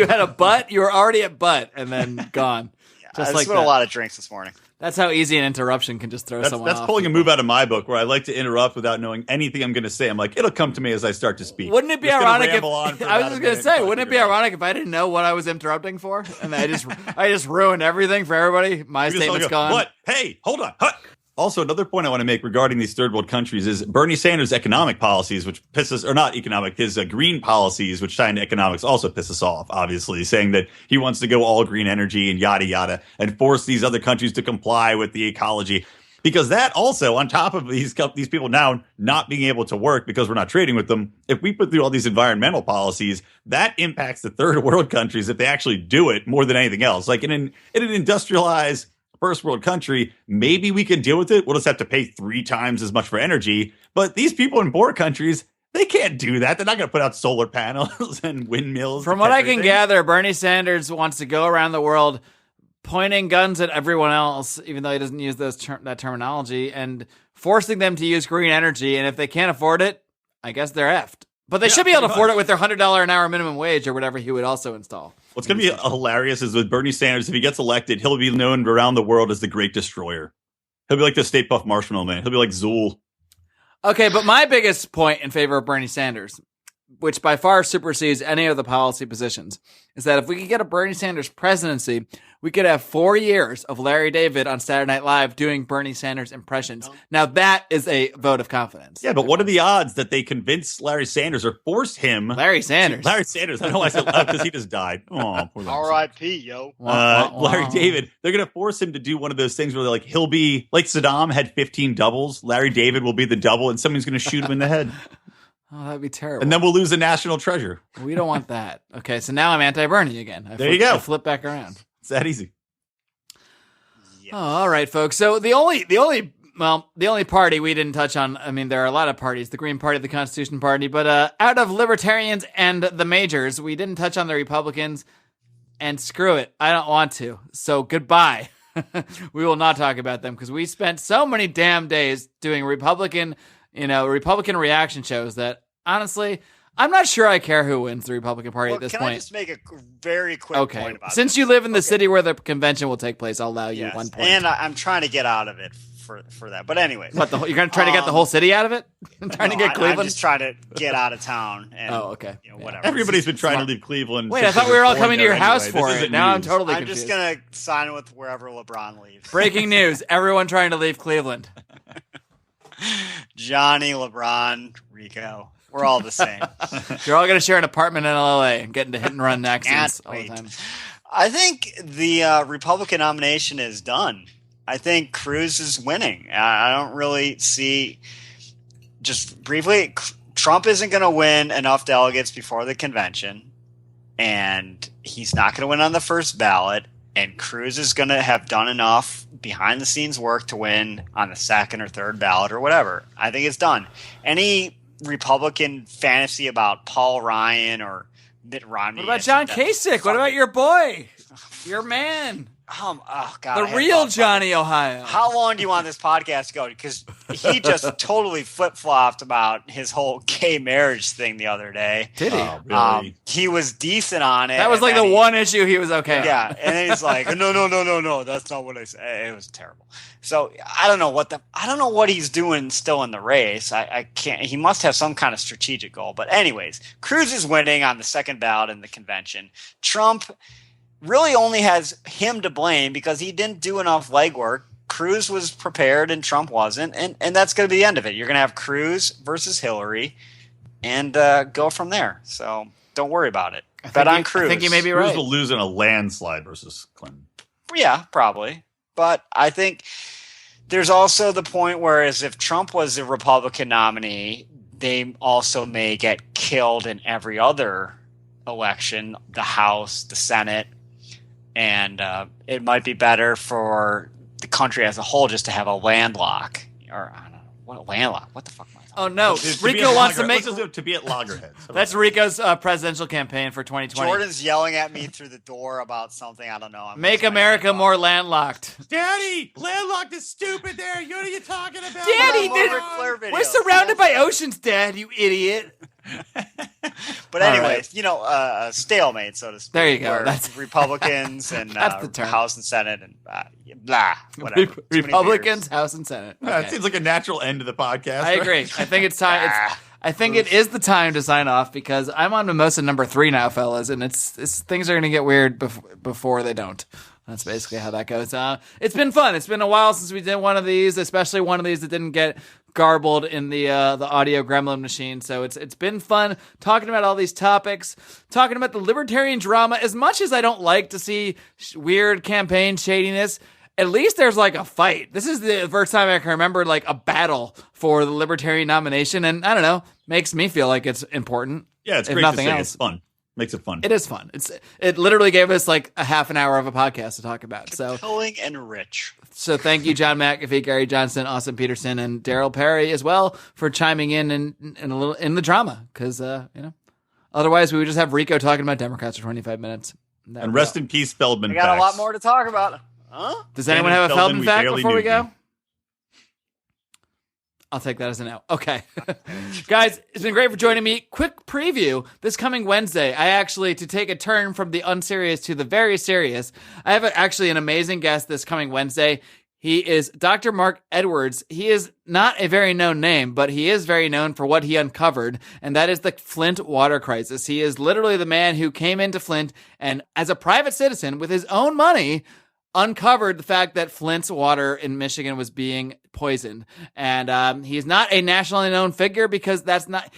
Speaker 1: had a butt. You were already at butt and then gone.
Speaker 4: I just a lot of drinks this morning.
Speaker 1: That's how easy an interruption can just throw someone off.
Speaker 2: That's pulling a move out of my book where I like to interrupt without knowing anything I'm going to say. I'm like, it'll come to me as I start to speak.
Speaker 1: Wouldn't it be ironic if I was just going to say, wouldn't it be ironic if I didn't know what I was interrupting for and I just ruined everything for everybody? My statement's gone.
Speaker 2: What? Hey, hold on. Huh. Also, another point I want to make regarding these third world countries is Bernie Sanders' economic policies, which pisses, or not economic, his green policies, which tie into economics, also piss us off, obviously, saying that he wants to go all green energy and yada, yada, and force these other countries to comply with the ecology. Because that also, on top of these people now not being able to work because we're not trading with them, if we put through all these environmental policies, that impacts the third world countries if they actually do it more than anything else. Like in an industrialized first world country, maybe we can deal with it. We'll just have to pay 3 times as much for energy. But these people in poor countries, they can't do that. They're not going to put out solar panels and windmills.
Speaker 1: From what I can gather, Bernie Sanders wants to go around the world pointing guns at everyone else, even though he doesn't use that terminology, and forcing them to use green energy. And if they can't afford it, I guess they're effed. But they should be able to afford it with their $100 an hour minimum wage or whatever he would also install.
Speaker 2: What's going to be hilarious is with Bernie Sanders, if he gets elected, he'll be known around the world as the Great Destroyer. He'll be like the Stay Puft Marshmallow Man. He'll be like Zool.
Speaker 1: Okay, but my biggest point in favor of Bernie Sanders, which by far supersedes any of the policy positions, is that if we could get a Bernie Sanders presidency, we could have 4 years of Larry David on Saturday Night Live doing Bernie Sanders impressions. Now that is a vote of confidence.
Speaker 2: Yeah, but what are the odds that they convince Larry Sanders or force him?
Speaker 1: Larry Sanders.
Speaker 2: I know why I said because he just died. Oh,
Speaker 4: R.I.P. Yo.
Speaker 2: Larry David. They're going to force him to do one of those things where he'll be like Saddam had 15 doubles. Larry David will be the double, and somebody's going to shoot him in the head.
Speaker 1: Oh, that'd be terrible.
Speaker 2: And then we'll lose a national treasure.
Speaker 1: We don't want that. Okay, so now I'm anti-Bernie again.
Speaker 2: You go.
Speaker 1: I flip back around.
Speaker 2: It's that easy.
Speaker 1: Yes. Oh, all right, folks. So the only party we didn't touch on, I mean, there are a lot of parties, the Green Party, the Constitution Party, but out of Libertarians and the majors, we didn't touch on the Republicans, and screw it. I don't want to. So goodbye. We will not talk about them because we spent so many damn days doing Republican reaction shows that honestly, I'm not sure I care who wins the Republican Party at this
Speaker 4: can
Speaker 1: point.
Speaker 4: I just make a very quick point about
Speaker 1: Since
Speaker 4: this?
Speaker 1: you live in the city where the convention will take place, I'll allow you
Speaker 4: Yes,
Speaker 1: 1 point.
Speaker 4: and I'm trying to get out of it for that. But anyways.
Speaker 1: What, you're going to try to get the whole city out of it? Trying to get Cleveland?
Speaker 4: I'm just trying to get out of town. And,
Speaker 1: okay.
Speaker 4: Whatever.
Speaker 2: Everybody's been trying to leave Cleveland.
Speaker 1: Wait, I thought we were all coming to your house for it. Now I'm totally
Speaker 4: I'm
Speaker 1: confused.
Speaker 4: just going to sign with wherever LeBron leaves.
Speaker 1: Breaking news. Everyone trying to leave Cleveland.
Speaker 4: Johnny, LeBron, Rico. We're all the same.
Speaker 1: You're all going to share an apartment in LA and get into hit and run accidents all the
Speaker 4: wait.
Speaker 1: time.
Speaker 4: I think the Republican nomination is done. I think Cruz is winning. I don't really see, just briefly, Trump isn't going to win enough delegates before the convention, and he's not going to win on the first ballot, and Cruz is going to have done enough behind-the-scenes work to win on the second or third ballot or whatever. I think it's done. Any Republican fantasy about Paul Ryan or Mitt Romney.
Speaker 1: What about John Kasich? What about your boy? Your man.
Speaker 4: Oh God!
Speaker 1: The real Johnny Ohio.
Speaker 4: How long do you want this podcast to go? Because he just totally flip-flopped about his whole gay marriage thing the other day.
Speaker 1: Did he?
Speaker 2: Oh, really?
Speaker 4: He was decent on it.
Speaker 1: That was like the one issue he was okay.
Speaker 4: Yeah, and then he's like, no, that's not what I said. It was terrible. So I don't know what he's doing still in the race. I can't. He must have some kind of strategic goal. But anyways, Cruz is winning on the second ballot in the convention. Trump really only has him to blame because he didn't do enough legwork. Cruz was prepared and Trump wasn't, and that's going to be the end of it. You're going to have Cruz versus Hillary, and go from there. So don't worry about it. Bet on Cruz.
Speaker 1: I think you may be right.
Speaker 2: Cruz will lose in a landslide versus Clinton.
Speaker 4: Yeah, probably. But I think there's also the point where as if Trump was the Republican nominee, they also may get killed in every other election, the House, the Senate. And it might be better for the country as a whole just to have a landlock. Or, I don't know. What a landlock? What the fuck am I talking
Speaker 1: Oh, no.
Speaker 2: To
Speaker 1: Rico wants to make...
Speaker 2: to be at loggerheads.
Speaker 1: That's Rico's presidential campaign for 2020.
Speaker 4: Jordan's yelling at me through the door about something. I don't know.
Speaker 1: Make America more landlocked.
Speaker 2: Daddy, landlocked is stupid there. What are you talking about?
Speaker 1: Daddy, we're surrounded by oceans, Dad, you idiot.
Speaker 4: But anyways, stalemate, so to speak.
Speaker 1: There you go.
Speaker 4: Where
Speaker 1: That's
Speaker 4: Republicans and
Speaker 1: that's the term.
Speaker 4: House and Senate and blah, whatever. Too many
Speaker 1: Republicans,
Speaker 4: beers.
Speaker 1: House, and Senate.
Speaker 2: It
Speaker 1: Okay.
Speaker 2: seems like a natural end to the podcast.
Speaker 1: I agree. I think it's time. I think it is the time to sign off because I'm on mimosa number 3 now, fellas, and it's things are going to get weird before they don't. That's basically how that goes. It's been fun. It's been a while since we did one of these, especially one of these that didn't get garbled in the audio gremlin machine. So it's been fun talking about all these topics, talking about the libertarian drama. As much as I don't like to see weird campaign shadiness, at least there's like a fight. This is the first time I can remember like a battle for the libertarian nomination, and I don't know, makes me feel like it's important.
Speaker 2: Yeah, it's
Speaker 1: if
Speaker 2: great
Speaker 1: nothing
Speaker 2: to see.
Speaker 1: else.
Speaker 2: It's fun. Makes it fun.
Speaker 1: It is fun. It literally gave us like a half an hour of a podcast to talk about. So
Speaker 4: Compelling and rich.
Speaker 1: So thank you, John McAfee, Gary Johnson, Austin Peterson, and Daryl Perry as well for chiming in a little in the drama because otherwise we would just have Rico talking about Democrats for 25 minutes.
Speaker 2: And rest in peace, Feldman.
Speaker 4: We got
Speaker 2: facts.
Speaker 4: a lot more to talk about. Huh?
Speaker 1: Does anyone have a Feldman fact before we
Speaker 2: knew
Speaker 1: go?
Speaker 2: you.
Speaker 1: I'll take that as a no. Okay. Guys, it's been great for joining me. Quick preview. This coming Wednesday, to take a turn from the unserious to the very serious, I have actually an amazing guest this coming Wednesday. He is Dr. Mark Edwards. He is not a very known name, but he is very known for what he uncovered, and that is the Flint water crisis. He is literally the man who came into Flint and, as a private citizen, with his own money, uncovered the fact that Flint's water in Michigan was being poisoned. And he's not a nationally known figure because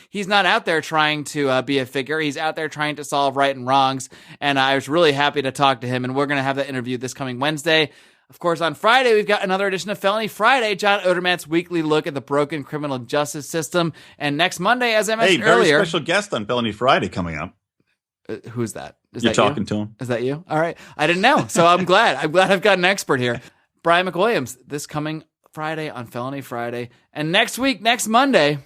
Speaker 1: he's not out there trying to be a figure. He's out there trying to solve right and wrongs. And I was really happy to talk to him. And we're going to have that interview this coming Wednesday. Of course, on Friday, we've got another edition of Felony Friday, John Odermatt's weekly look at the broken criminal justice system. And next Monday, as I mentioned earlier...
Speaker 2: Very special guest on Felony Friday coming up.
Speaker 1: Who's that?
Speaker 2: You're talking to him.
Speaker 1: Is that you? All right. I didn't know. So I'm glad. I'm glad I've got an expert here. Brian McWilliams, this coming Friday on Felony Friday. And next Monday,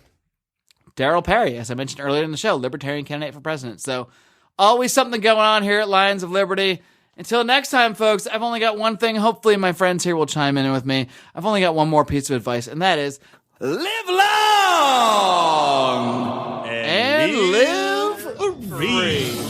Speaker 1: Daryl Perry, as I mentioned earlier in the show, Libertarian candidate for president. So always something going on here at Lions of Liberty. Until next time, folks, I've only got one thing. Hopefully my friends here will chime in with me. I've only got one more piece of advice, and that is live long and live free.